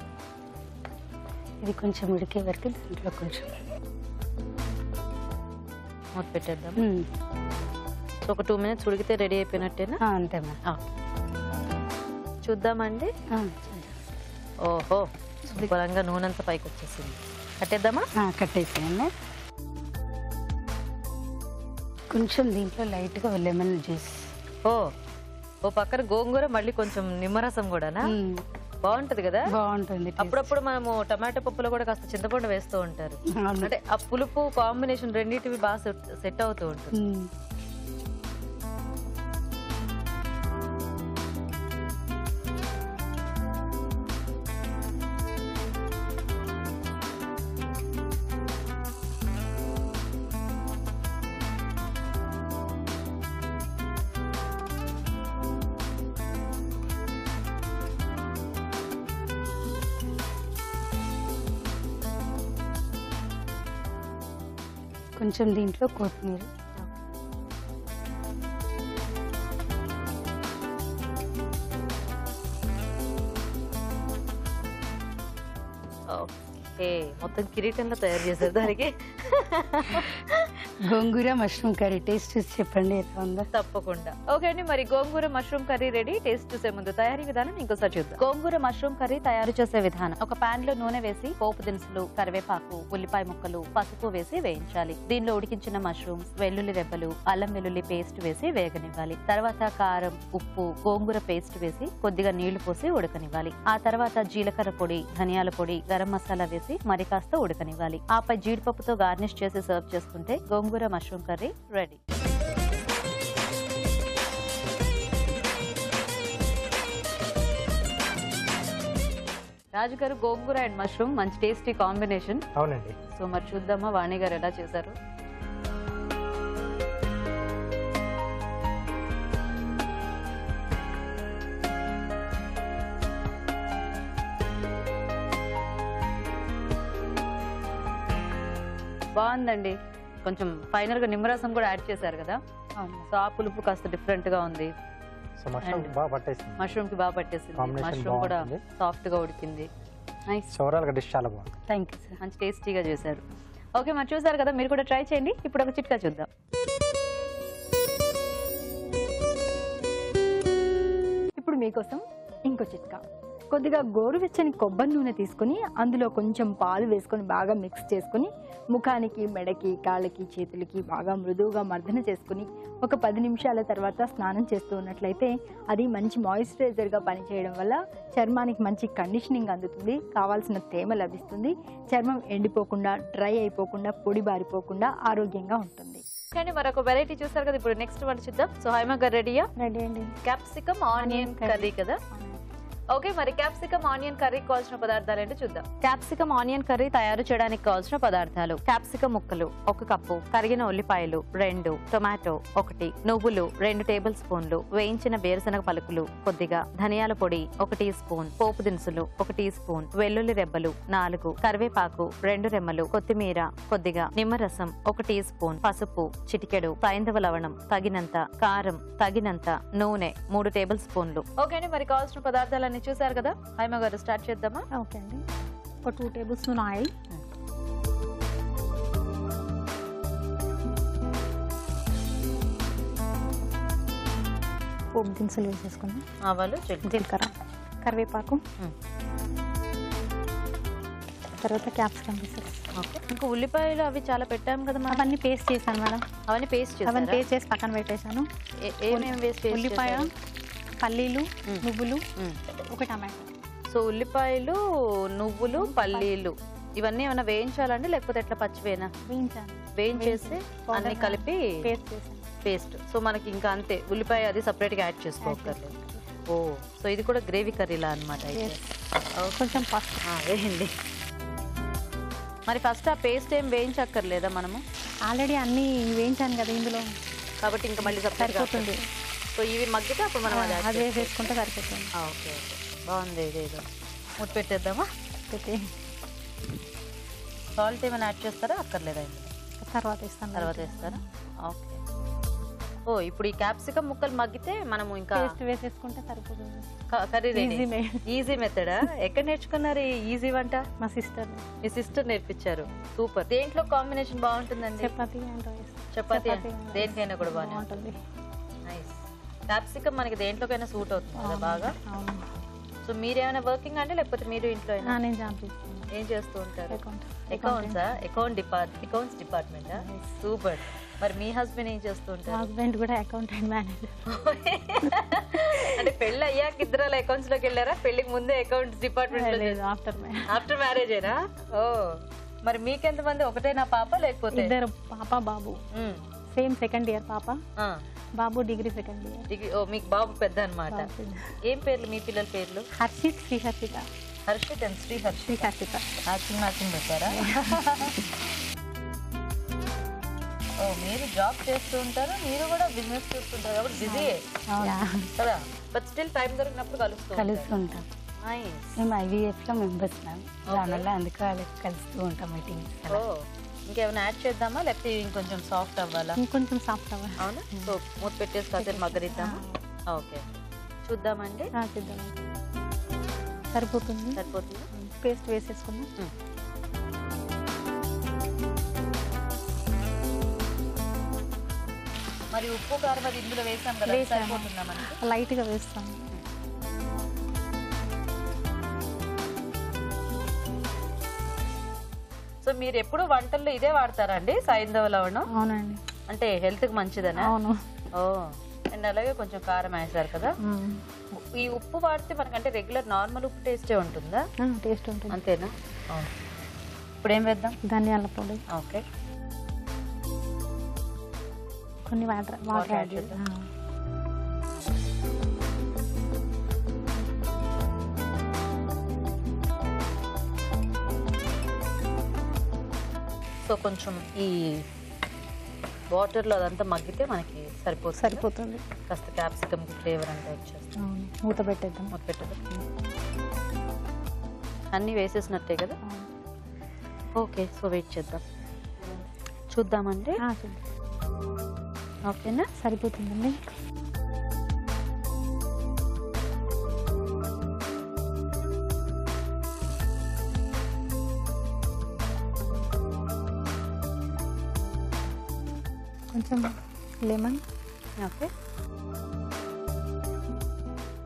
ఇది కొంచెం ఉడికే వరకు దాంట్లో కొంచెం మూత పెట్టేద్దాం. సో ఒక 2 minutes ఉడికితే రెడీ అయిపోయినట్టేనా? అంతే మేడం. చూద్దామండి. ఓహో, శుభ్రంగా నూనె అంతా పైకి వచ్చేసింది. కట్టేద్దామా? కట్టేసేయండి. కొంచెం దీంట్లో లైట్గా లెమన్ జ్యూస్. ఓ పక్కన గోంగూర, మళ్ళీ కొంచెం నిమ్మరసం కూడానా? బాగుంటది కదా. బాగుంటుంది. అప్పుడప్పుడు మనము టమాటో పప్పులో కూడా కాస్త చింతపండు వేస్తూ ఉంటారు, అంటే ఆ పులుపు కాంబినేషన్ రెండింటివి బాగా సెట్ అవుతూ ఉంటుంది. కొంచెం దీంట్లో కొత్తిమీర. ఓకే, మొత్తం కిరీటంలో తయారు చేశారు దానికి. గోంగూర మష్రూమ్ కర్రీ టేస్ట్ చూసి చెప్పండి ఎలా ఉందో. తప్పకుండా. ఓకే అండి, మరి గోంగూర మష్రూమ్ కర్రీ రెడీ. టేస్ట్ చూసే ముందు తయారీ విధానం ఇంకోసారి చూద్దాం. గోంగూర మష్రూమ్ కర్రీ తయారు చేసే విధానం: ఒక పాన్ లో నూనె వేసి పోపు దినుసులు, కరివేపాకు, ఉల్లిపాయ ముక్కలు, పసుపు వేసి వేయించాలి. దీనిలో ఉడికించిన మష్రూమ్స్, వెల్లుల్లి రెబ్బలు, అల్లం వెల్లుల్లి పేస్ట్ వేసి వేగనివ్వాలి. తర్వాత కారం, ఉప్పు, గోంగూర పేస్ట్ వేసి కొద్దిగా నీళ్లు పోసి ఉడకనివ్వాలి. ఆ తర్వాత జీలకర్ర పొడి, ధనియాల పొడి, గరం మసాలా వేసి మరి కాస్త ఉడకనివ్వాలి. ఆపై జీడిపప్పుతో గార్నిష్ చేసి సర్వ్ చేసుకుంటే గోంగూర మష్రూమ్ కర్రీ రెడీ. రాజు గారు, గోంగూర అండ్ మష్రూమ్ మంచి టేస్టీ కాంబినేషన్. అవునండి. సో మరి చూద్దామా వాణి గారు ఎలా చేశారు. బాగుందండి. కొంచెం ఫైనల్ గా నిమ్మరసం కూడా యాడ్ చేశారు కదా, సో ఆ పులుపు కాస్త డిఫరెంట్ గా ఉంది. మష్రూమ్ బాగా పట్టేసింది. మష్రూమ్ కి బాగా పట్టేసింది. మష్రూమ్ కూడా సాఫ్ట్ గా ఉడికింది. నైస్. సో ఓవరాల్గా డిష్ చాలా బాగుంది. Thank you sir. మంచి టేస్టీగా చేశారు. ఓకే, మరి చూసారు కదా, మీరు కూడా ట్రై చేయండి. ఇప్పుడు ఒక చిట్కా చూద్దాం. ఇప్పుడు మీకోసం ఇంకో చిట్కా. కొద్దిగా గోరువెచ్చని కొబ్బరి నూనె తీసుకొని అందులో కొంచెం పాలు వేసుకొని బాగా మిక్స్ చేసుకొని ముఖానికి, మెడకి, కాళ్ళకి, చేతులకి బాగా మృదువుగా మర్దన చేసుకుని ఒక 10 నిమిషాల తర్వాత స్నానం చేస్తూ ఉన్నట్లయితే అది మంచి మాయిశ్చరైజర్గా పనిచేయడం వల్ల చర్మానికి మంచి కండిషనింగ్ అందుతుంది, కావాల్సిన తేమ లభిస్తుంది, చర్మం ఎండిపోకుండా, డ్రై అయిపోకుండా, పొడి బారిపోకుండా ఆరోగ్యంగా ఉంటుంది. కానీ మరొక వెరైటీ చూసారు కదా, ఇప్పుడు నెక్స్ట్ వంట చూద్దాం. సో హైమా గారు రెడీయా? రెడీ అండి. క్యాప్సికమ్ ఆనియన్ కర్రీ కదా. ఓకే, మరి క్యాప్సికమ్ ఆనియన్ కర్రీ కావాల్సిన పదార్థాలు ఏంటో చూద్దాం. క్యాప్సికమ్ ఆనియన్ కర్రీ తయారు చేయడానికి కావాల్సిన పదార్థాలు: క్యాప్సికమ్ ముక్కలు 1 కప్పు, తరిగిన ఉల్లిపాయలు 2, టొమాటో 1, నువ్వులు 2 టేబుల్ స్పూన్లు, వేయించిన వేరుశనగ పలుకులు కొద్దిగా, ధనియాల పొడి 1 టీ స్పూన్, పోపు దినుసులు 1 టీ స్పూన్, వెల్లుల్లి రెబ్బలు 4, కరివేపాకు 2 రెమ్మలు, కొత్తిమీర కొద్దిగా, నిమ్మరసం 1 టీ స్పూన్, పసుపు చిటికెడు, సైంధవ లవణం తగినంత, కారం తగినంత, నూనె 3 టేబుల్ స్పూన్లు. ఓకే అండి, మరి కావాల్సిన పదార్థాలు చూసారు కదా. హైమా గారు స్టార్ట్ చేద్దామా? ఓకే అండి. ఒక 2 టేబుల్ స్పూన్ ఆయిల్, పోపు దినుసులు వేసేసుకుందాం, ఆవాలు, జీలకర్ర, కరివేపాకు, తర్వాత క్యాప్సికమ్ పీసెస్. ఓకే, ఇంకా ఉల్లిపాయలు అవి చాలా పెట్టాము కదా మనం. అవన్నీ పేస్ట్ చేశాను మేడం. అవన్నీ పేస్ట్ అవన్నీ పేస్ట్ చేసి పక్కన పెట్టేశాను. ఏమేమి వేస్ట్? ఉల్లిపాయ, పల్లీలు, నువ్వులు, 1 టమాటో. సో ఉల్లిపాయలు, నువ్వులు, పల్లీలు ఇవన్నీ ఏమైనా వేయించాలండి, లేకపోతే ఎట్లా పచ్చివేనా? వేయించేసి అన్ని కలిపి పేస్ట్. సో మనకి ఇంకా అంతే, ఉల్లిపాయ అది సపరేట్గా యాడ్ చేసుకోకర్లేదు. ఓ, సో ఇది కూడా గ్రేవీ కర్రీలా అనమాట అయితే. కొంచెం పసుపు వేయండి. మరి ఫస్ట్ ఆ పేస్ట్ ఏం వేయించక్కర్లేదా మనము? ఆల్రెడీ అన్ని వేయించాను కదా ఇందులో, కాబట్టి ఇంకా మళ్ళీ సరిపోతుంది. సో ఇవి మగ్గితే అప్పుడు మనం అది వేసేసుకుంటే సరిపోతుంది. ఓకే ఓకే, బాగుంది. ఇదేదో మూత పెట్టేద్దామా? పెట్టి సాల్ట్ ఏమైనా యాడ్ చేస్తారా? అక్కర్లేదా? తర్వాత ఇస్తాను. తర్వాత వేస్తారా? ఓకే. ఓ, ఇప్పుడు ఈ క్యాప్సికమ్ ముక్కలు మగ్గితే మనము ఇంకా పేస్ట్ వేసేసుకుంటే సరిపోతుంది. Curry ready. ఈజీ మెథడా? ఎక్కడ నేర్చుకున్నారు ఈ ఈజీ వంట? మా సిస్టర్. మీ సిస్టర్ నేర్పించారు. సూపర్. దేంట్లో కాంబినేషన్ బాగుంటుందండి? చపాతీ. చపాతీ దేనికైనా కూడా బాగుంటుంది. నైస్. క్యాప్సికమ్ మనకి దేంట్లోకైనా సూట్ అవుతుంది కదా బాగా. సో మీరేమైనా వర్కింగ్ అంటే, లేకపోతే మీరు ఇంట్లో ఏం చేస్తూ ఉంటారు? అకౌంట్స్ డిపార్ట్మెంటా? సూపర్. మరి మీ హస్బెండ్ ఏం చేస్తూ ఉంటారు? హస్బెండ్ కూడా అకౌంటెంట్ మేనేజర్. అంటే పెళ్లి అయ్యాక ఇద్దరు అకౌంట్స్ లోకి వెళ్ళారా? పెళ్లికి ముందే అకౌంట్స్ డిపార్ట్మెంట్? ఆఫ్టర్ మ్యారేజేనా? ఓ, మరి మీకెంతమంది? ఒకటేనా పాప, లేకపోతే? 2 పాప, బాబు. సేమ్ సెకండ్ ఇయర్ పాప, బాబు డిగ్రీ సెకండ్ ఇయర్. డిగ్రీ. ఓ, మీకు బాబు పెద్ద అన్నమాట. ఏం పేర్లు మీ పిల్లల పేర్లు? హర్షిత్, శ్రీ హర్షిత. హర్షిత్ అండ్ శ్రీ హర్షిత. మ్యాచింగ్ పెట్టారా? ఓ, మీరు జాబ్ చేస్తూ ఉంటారు, మీరు కూడా బిజినెస్ చేస్తుంటారు కాబట్టి బిజీయే కదా. బట్ స్టిల్ టైం దొరికినప్పుడు కలుస్తుంటాం. మేము IVF లో మెంబర్స్ మ్యామ్, దానివల్ల అందుకు వాళ్ళకి కలుస్తూ ఉంటాం మీటింగ్స్. ఓ, ఇంకేమైనా యాడ్ చేద్దామా, లేకపోతే ఇంకొంచెం సాఫ్ట్ అవ్వాలా? ఇంకొంచెం సాఫ్ట్ అవ్వాలి. అవునా? సో మూత పెట్టేసి కాసేపు మగ్గరిద్దామా? ఓకే, చూద్దామండి. సరిపోతుంది. పేస్ట్ వేసేసుకుందాం. మరి ఉప్పు, కారం అది ఇందులో వేసాం కదా, సరిపోతుందా మనకి? లైట్గా వేస్తాం. సో మీరు ఎప్పుడు వంటల్లో ఇదే వాడతారండి, సైంధవ లవణం? అవునండి. అంటే హెల్త్ కి మంచిదనా? అవును. ఓ, అండ్ అలాగే కొంచెం కారం వేసారు కదా. ఈ ఉప్పు వాడితే మనకంటే రెగ్యులర్ నార్మల్ ఉప్పు టేస్టే ఉంటుందా? టేస్ట్ ఉంటుంది. అంతేనా? ఇప్పుడు ఏం వేద్దాం? ధనియాల పొడి. ఓకే, కొన్ని వాటర్ యాడ్ చేద్దాం. సో కొంచెం ఈ వాటర్లో అదంతా మగ్గితే మనకి సరిపోతుంది. కాస్త క్యాప్సికమ్ ఫ్లేవర్ అంతా వచ్చేస్తుంది. మూత పెట్టేద్దాం. అన్నీ వేసేసినట్టే కదా. ఓకే, సో వెయిట్ చేద్దాం, చూద్దామండి. ఓకేనా? సరిపోతుందండి. కొంచెం లెమన్, ఓకే,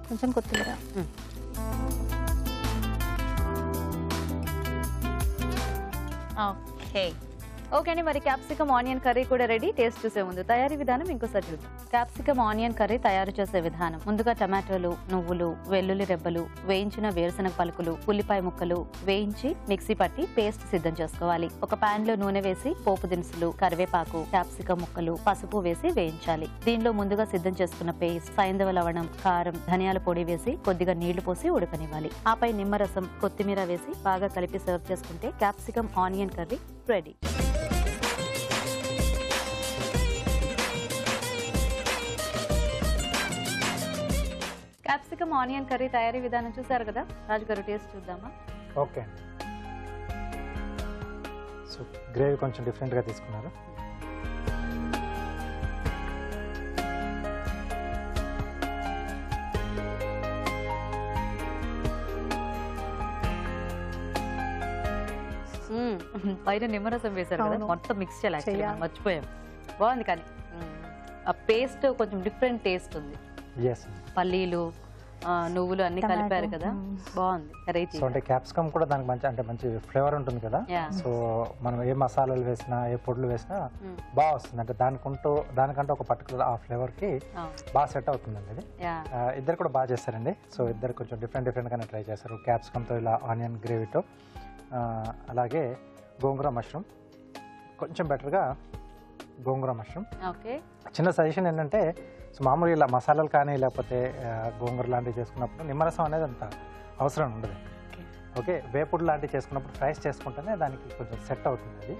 కొంచెం కొత్తిమీర. ఓకే ఓకే అండి, మరి క్యాప్సికమ్ ఆనియన్ కర్రీ కూడా రెడీ. టేస్ట్ చూసే ముందు తయారీ విధానం ఇంకోసారి చూద్దాం. క్యాప్సికమ్ ఆనియన్ కర్రీ తయారు చేసే విధానం: ముందుగా టమాటోలు, నువ్వులు, వెల్లుల్లి రెబ్బలు, వేయించిన వేరుశనగ పలుకులు, ఉల్లిపాయ ముక్కలు వేయించి మిక్సీ పట్టి పేస్ట్ సిద్ధం చేసుకోవాలి. ఒక పాన్ లో నూనె వేసి పోపు దినుసులు, కరివేపాకు, క్యాప్సికమ్ ముక్కలు, పసుపు వేసి వేయించాలి. దీనిలో ముందుగా సిద్ధం చేసుకున్న పేస్ట్, సైంధవ లవణం, కారం, ధనియాల పొడి వేసి కొద్దిగా నీళ్లు పోసి ఉడకనివ్వాలి. ఆపై నిమ్మరసం, కొత్తిమీర వేసి బాగా కలిపి సర్వ్ చేసుకుంటే capsicum onion curry ready. Capsicum onion curry తయారీ విధానం చూసారు కదా, రాజుగారు టేస్ట్ చూద్దామా? ఓకే అండి. సో గ్రేవీ కొంచెం డిఫరెంట్గా తీసుకున్నారు. పైన నిమ్మరసం వేశారు కదా, మొత్తం మిక్స్ చేయాలి, మర్చిపోయాం. బాగుంది, కానీ ఆ పేస్ట్ కొంచెం డిఫరెంట్ టేస్ట్ ఉంది. పల్లీలు, నువ్వులు అన్ని కలిపారు కదా, బాగుంది వెరైటీ. సో అంటే క్యాప్సికమ్ కూడా దానికి మంచి అంటే మంచి ఫ్లేవర్ ఉంటుంది కదా. సో మనం ఏ మసాలాలు వేసినా ఏ పొడులు వేసినా బాగా వస్తుంది. అంటే దానికంటే ఒక పర్టికులర్ ఆ ఫ్లేవర్ కి బాగా సెట్ అవుతుందండి ఇది. ఇద్దరు కూడా బాగా చేస్తారండి. సో ఇద్దరు కొంచెం డిఫరెంట్ గానే ట్రై చేస్తారు. క్యాప్సికమ్ తో ఇలా ఆనియన్ గ్రేవీతో, అలాగే గోంగూర మష్రూమ్ కొంచెం బెటర్గా గోంగూర మష్రూమ్. చిన్న సజెషన్ ఏంటంటే, సో మామూలుగా ఇలా మసాలాలు కానీ లేకపోతే గోంగూర లాంటివి చేసుకున్నప్పుడు నిమ్మరసం అనేది అంత అవసరం ఉండదు. ఓకే, వేపుడు లాంటివి చేసుకున్నప్పుడు ఫ్రైస్ చేసుకుంటేనే దానికి కొంచెం సెట్ అవుతుంది అది.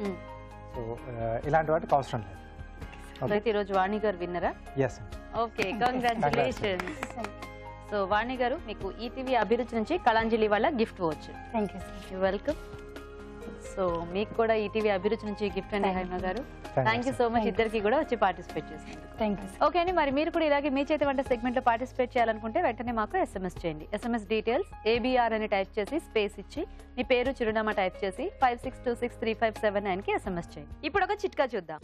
సో ఇలాంటి వాటికి అవసరం లేదు. ఈరోజు వాణి గారు విన్నరా? ఎస్. Okay, congratulations. సో వాణి గారు, మీకు ఈటీవీ అభిరుచి నుంచి కళాంజలి వాళ్ళ gift watch. Thank you sir. Welcome. So మీకు కూడా ఈటీవీ అభిరుచి నుంచి గిఫ్ట్ అండి హైమ గారు. థ్యాంక్ యూ సో మచ్ ఇద్దరికి కూడా వచ్చి పార్టిసిపేట్ చేసినందుకు. Thank you. ఓకే అండి, మరి మీరు కూడా ఇలాగే మీ చేతి వంట సెగ్మెంట్ లో పార్టిసిపేట్ చేయాలనుకుంటే వెంటనే మాకు SMS చేయండి. SMS డీటెయిల్స్ ABR అని టైప్ చేసి స్పేస్ ఇచ్చి మీ పేరు, చిరునామా టైప్ చేసి 56263579 కి SMS చేయండి. ఇప్పుడు ఒక చిట్కా చూద్దాం.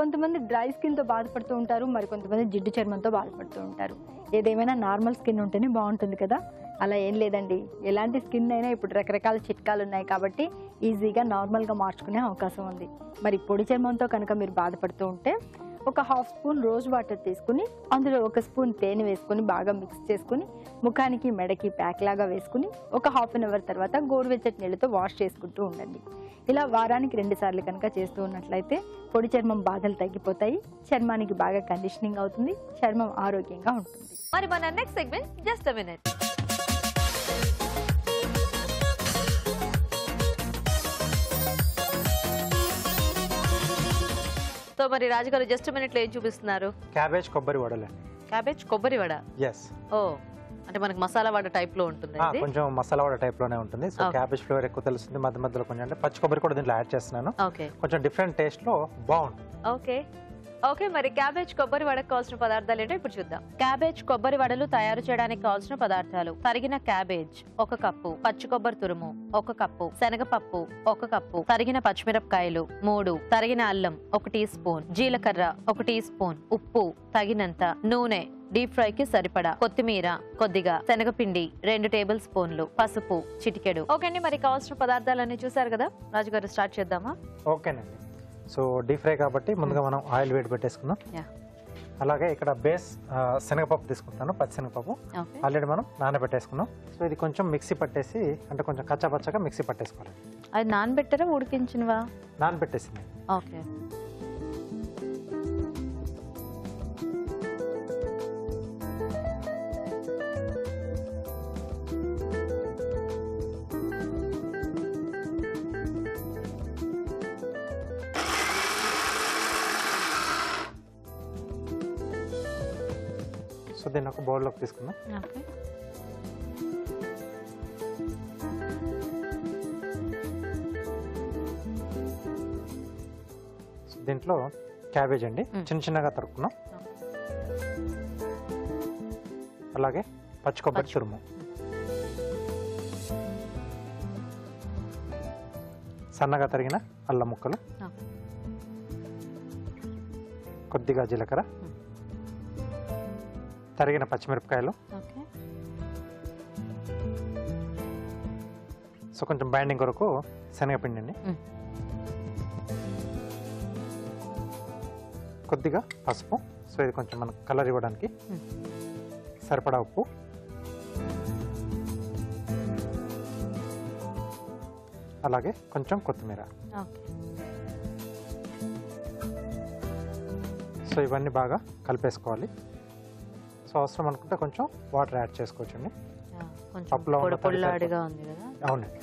కొంతమంది డ్రై స్కిన్ తో బాధపడుతూ ఉంటారు, మరి కొంతమంది జిడ్డు చర్మంతో బాధపడుతూ ఉంటారు. ఏదేమైనా నార్మల్ స్కిన్ ఉంటేనే బాగుంటుంది కదా. అలా ఏం లేదండి, ఎలాంటి స్కిన్ అయినా ఇప్పుడు రకరకాల చిట్కాలు ఉన్నాయి కాబట్టి ఈజీగా నార్మల్గా మార్చుకునే అవకాశం ఉంది. మరి పొడి చర్మంతో కనుక మీరు బాధపడుతూ ఉంటే ఒక 1/2 స్పూన్ రోజ్ వాటర్ తీసుకుని అందులో 1 స్పూన్ తేనె వేసుకుని బాగా మిక్స్ చేసుకుని ముఖానికి, మెడకి ప్యాక్ లాగా వేసుకుని ఒక 1/2 అవర్ తర్వాత గోరువెచ్చటి నీళ్ళతో వాష్ చేసుకుంటూ ఉండండి. ఇలా వారానికి 2 సార్లు కనుక చేస్తూ ఉన్నట్లయితే పొడి చర్మం బాధలు తగ్గిపోతాయి, చర్మానికి బాగా కండిషనింగ్ అవుతుంది, చర్మం ఆరోగ్యంగా ఉంటుంది. మరి మన next segment just a minute. So మరి రాజుగారు జస్ట్ మినిట్ లో ఏం చూపిస్తున్నారు? క్యాబేజ్ కొబ్బరి వడలండి. క్యాబేజ్ కొబ్బరి వడ. ఎస్. ఓ, అంటే మనకి మసాలా వడ టైప్ లో ఉంటుంది. కొంచెం మసాలా వడ టైప్ లోనే ఉంటుంది. సో క్యాబేజ్ ఫ్లేవర్ ఎక్కువ తెలుస్తుంది. మధ్య మధ్యలో కొంచెం అంటే పచ్చి కొబ్బరి కూడా దీంట్లో యాడ్ చేస్తున్నాను. కొంచెం డిఫరెంట్ టేస్ట్ లో బాగుంటుంది. ఓకే ఓకే, మరి క్యాబేజ్ కొబ్బరి వడకు కావాల్సిన పదార్థాలు ఏంటో ఇప్పుడు చూద్దాం. క్యాబేజ్ కొబ్బరి వడలు తయారు చేయడానికి కావాల్సిన పదార్థాలు: తరిగిన క్యాబేజ్ 1 కప్పు, పచ్చి కొబ్బరి తురుము 1 కప్పు, శనగపప్పు 1 కప్పు, తరిగిన పచ్చిమిరపకాయలు 3, తరిగిన అల్లం 1 టీ స్పూన్, జీలకర్ర 1 టీ స్పూన్, ఉప్పు తగినంత, నూనె డీప్ ఫ్రై కి సరిపడా, కొత్తిమీర కొద్దిగా, శనగపిండి 2 టేబుల్ స్పూన్లు, పసుపు చిటికెడు. ఓకే అండి, మరి కావాల్సిన పదార్థాలన్నీ చూసారు కదా, రాజుగారు స్టార్ట్ చేద్దామా? ఓకేనండి. సో డీప్ ఫ్రై కాబట్టి ముందుగా మనం ఆయిల్ వేడి పెట్టేసుకుందాం. అలాగే ఇక్కడ బేస్ శనగపప్పు తీసుకుంటాను, పచ్చి శనగపప్పు ఆల్రెడీ మనం నానబెట్టేసుకున్నాం. సో ఇది కొంచెం మిక్సీ పట్టేసి, అంటే కొంచెం కచ్చాపచ్చగా మిక్సీ పట్టేసుకోవాలి. అది నానబెట్టారా ఉడికించినవా? నానబెట్టేసింది. ఓకే. సో దీన్ని ఒక బౌల్లోకి తీసుకుందాం. దీంట్లో క్యాబేజ్ అండి చిన్న చిన్నగా తరుక్కున్నాం. అలాగే పచ్చి కొబ్బరి తురుము, సన్నగా తరిగిన అల్లం ముక్కలు, ఓకే. కొద్దిగా జీలకర్ర, తరిగిన పచ్చిమిరపకాయలు, ఓకే. సో కొంచెం బైండింగ్ కొరకు శనగపిండి అండి, కొద్దిగా పసుపు, సో ఇది కొంచెం మనకు కలర్ ఇవ్వడానికి, సరిపడా ఉప్పు, అలాగే కొంచెం కొత్తిమీర. ఓకే. సో ఇవన్నీ బాగా కలిపేసుకోవాలి. సో అవసరం అనుకుంటే కొంచెం వాటర్ యాడ్ చేసుకోవచ్చండి. కొంచెం పప్పులో ఉన్న పొడి ఉంది కదా. అవునండి.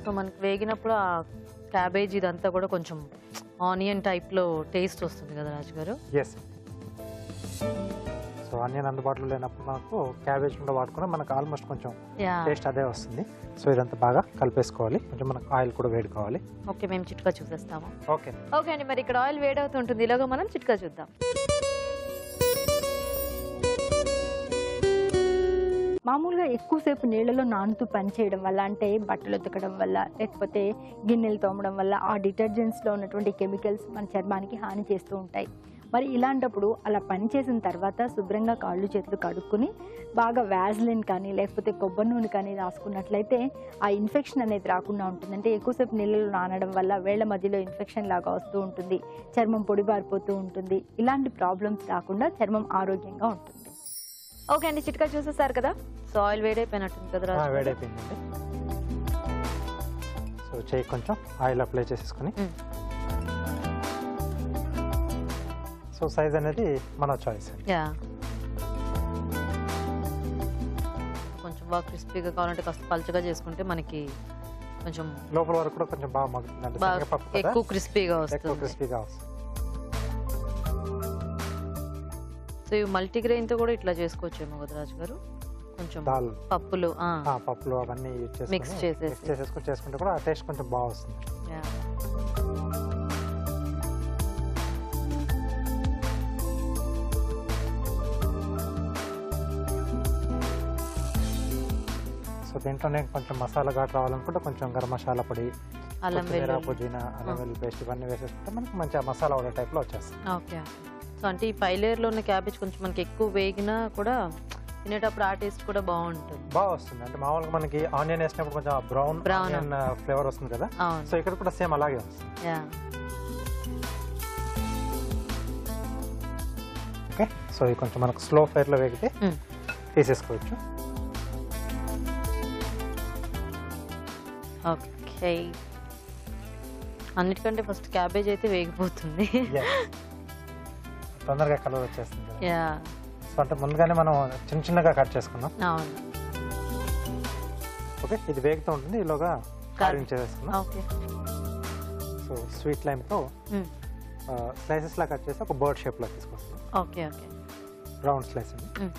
సో మనకి వేగినప్పుడు ఆ క్యాబేజ్ ఇదంతా కూడా కొంచెం ఆనియన్ టైప్లో టేస్ట్ వస్తుంది కదా రాజు గారు. ఎస్. సో ఆనియన్ అందుబాటులో లేనప్పుడు మనకు క్యాబేజ్ కూడా వాడుకున్నా మనకు ఆల్మోస్ట్ కొంచెం టేస్ట్ అదే వస్తుంది. సో ఇదంతా బాగా కలిపేసుకోవాలి. కొంచెం మనకు ఆయిల్ కూడా వేడి కావాలి. ఓకే, మేము చిట్కా చూసేస్తాము. ఓకే ఓకే అండి, మరి ఇక్కడ ఆయిల్ వేడవుతుంటుంది, ఇలాగా మనం చిట్కా చూద్దాం. మామూలుగా ఎక్కువసేపు నీళ్ళలో నానుతూ పనిచేయడం వల్ల, అంటే బట్టలు ఉతకడం వల్ల లేకపోతే గిన్నెలు తోమడం వల్ల ఆ డిటర్జెంట్స్లో ఉన్నటువంటి కెమికల్స్ మన చర్మానికి హాని చేస్తూ ఉంటాయి. మరి ఇలాంటప్పుడు అలా పనిచేసిన తర్వాత శుభ్రంగా కాళ్ళు చేతులు కడుక్కుని బాగా వ్యాజ్లిన్ కానీ లేకపోతే కొబ్బరి నూనె కానీ రాసుకున్నట్లయితే ఆ ఇన్ఫెక్షన్ అనేది రాకుండా ఉంటుంది. అంటే ఎక్కువసేపు నీళ్ళలో నానడం వల్ల వేళ్ల మధ్యలో ఇన్ఫెక్షన్ లాగా వస్తూ ఉంటుంది, చర్మం పొడిబారిపోతూ ఉంటుంది. ఇలాంటి ప్రాబ్లమ్స్ రాకుండా చర్మం ఆరోగ్యంగా ఉంటుంది. ఓకే అండి, చిట్కా చూసేసారు కదా. సో ఆయిల్ వేడైపోయినట్టుంది కదా రాజు గారు. వేడైపోయిందండి. సో చేయి కొంచెం ఆయిల్ అప్లై చేసేసుకుని, సో సైజ్ అనేది మన చాయిస్. యా, కొంచెం బాగా క్రిస్పీగా కావాలంటే కాస్త పలుచగా చేసుకుంటే మనకి కొంచెం లోపల వరకు కూడా కొంచెం బాగా మగ్గుతుంది. బాగా ఎక్కువ క్రిస్పీగా ఎక్కువ వస్తుంది. క్రిస్పీగా వస్తుంది. సో ఇవి మల్టీగ్రెయిన్తో కూడా ఇట్లా చేసుకోవచ్చేమో కదా రాజు గారు. కొంచెం దాల్ పప్పులు పప్పులు అవన్నీ యూజ్ చేసుకొని మిక్స్ చేసేసి చేసుకుంటే కూడా ఆ టేస్ట్ కొంచెం బాగా వస్తుంది. సో దీంట్లోనే కొంచెం మసాలా ఘాటు రావాలనుకుంటే కొంచెం గరం మసాలా పొడి, అల్లం వెల్లుల్లి, పుదీనా, అల్లం వెల్లుల్లి పేస్ట్ ఇవన్నీ వేసేసుకుంటే మనకి మంచిగా మసాలా వడ టైప్లో వచ్చేస్తుంది. ఓకే. సో అంటే ఈ 5 లేయర్లో ఉన్న క్యాబేజ్ కొంచెం మనకి ఎక్కువ వేగినా కూడా తినేటప్పుడు ఆ టేస్ట్ కూడా బాగుంటుంది, బాగా వస్తుంది. అంటే మామూలుగా మనకి ఆనియన్ వేసినప్పుడు కొంచెం బ్రౌన్ ఆనియన్ ఫ్లేవర్ వస్తుంది కదా. సో ఇక్కడ కూడా సేమ్ అలాగే వస్తుంది. ఓకే, సో ఇది కొంచెం మనకు స్లో ఫైర్లో వేగితే తీసేసుకోవచ్చు. ఓకే, అన్నిటికంటే ఫస్ట్ క్యాబేజ్ అయితే వేగిపోతుంది. తొందరగా కలర్ వచ్చేస్తుంది కదా. యా, సో అంటే ముందుగానే మనం చిన్న చిన్నగా కట్ చేసుకున్నాం. అవును. ఓకే, ఇది వేగుతూ ఉంటుంది, ఈలోగా కార్వింగ్ చేసేసుకున్నాం. ఓకే. సో స్వీట్ లైమ్తో స్లైసెస్ లా కట్ చేసి ఒక బర్డ్ షేప్లో తీసుకొస్తాం. ఓకే. ఓకే, రౌండ్ స్లైస్ అండి.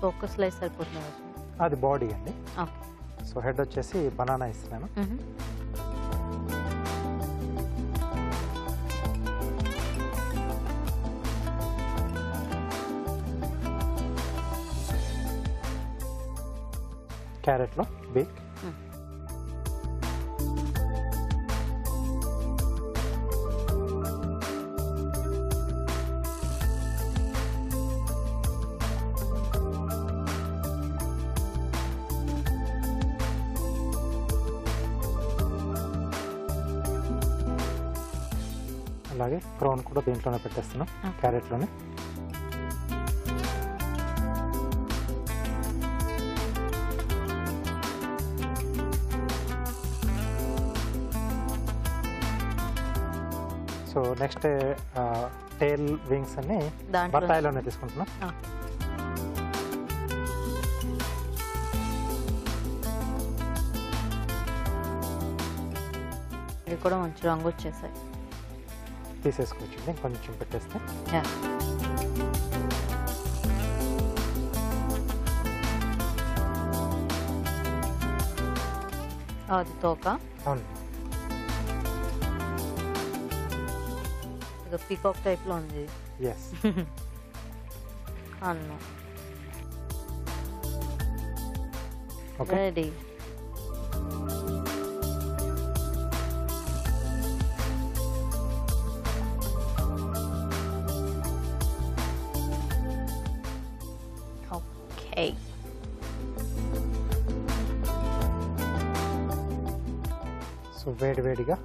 సో ఒక్క స్లైస్ సరిపోతుంది. అది బాడీ అండి. ఓకే. సో హెడ్ వచ్చేసి బనానా ఇస్తున్నాను. క్యారెట్లో బీక్, అలాగే క్రౌన్ కూడా దీంట్లోనే పెట్టేస్తున్నాం, క్యారెట్లోనే. సో నెక్స్ట్ టేల్ వింగ్స్ అన్ని బత్తాయిలోనే తీసుకుంటున్నాం. ఇవి కూడా మంచి రంగు వచ్చేసాయి. తీసేసుకోవచ్చు, కొంచెం పెట్టేస్తే. అది తోక. అవును. ఇది పీకాక్ టైప్ లో ఉంది. ఎస్. అన్ను ఓకే. రెడీ. ఓకే. సో వేడివేడిగా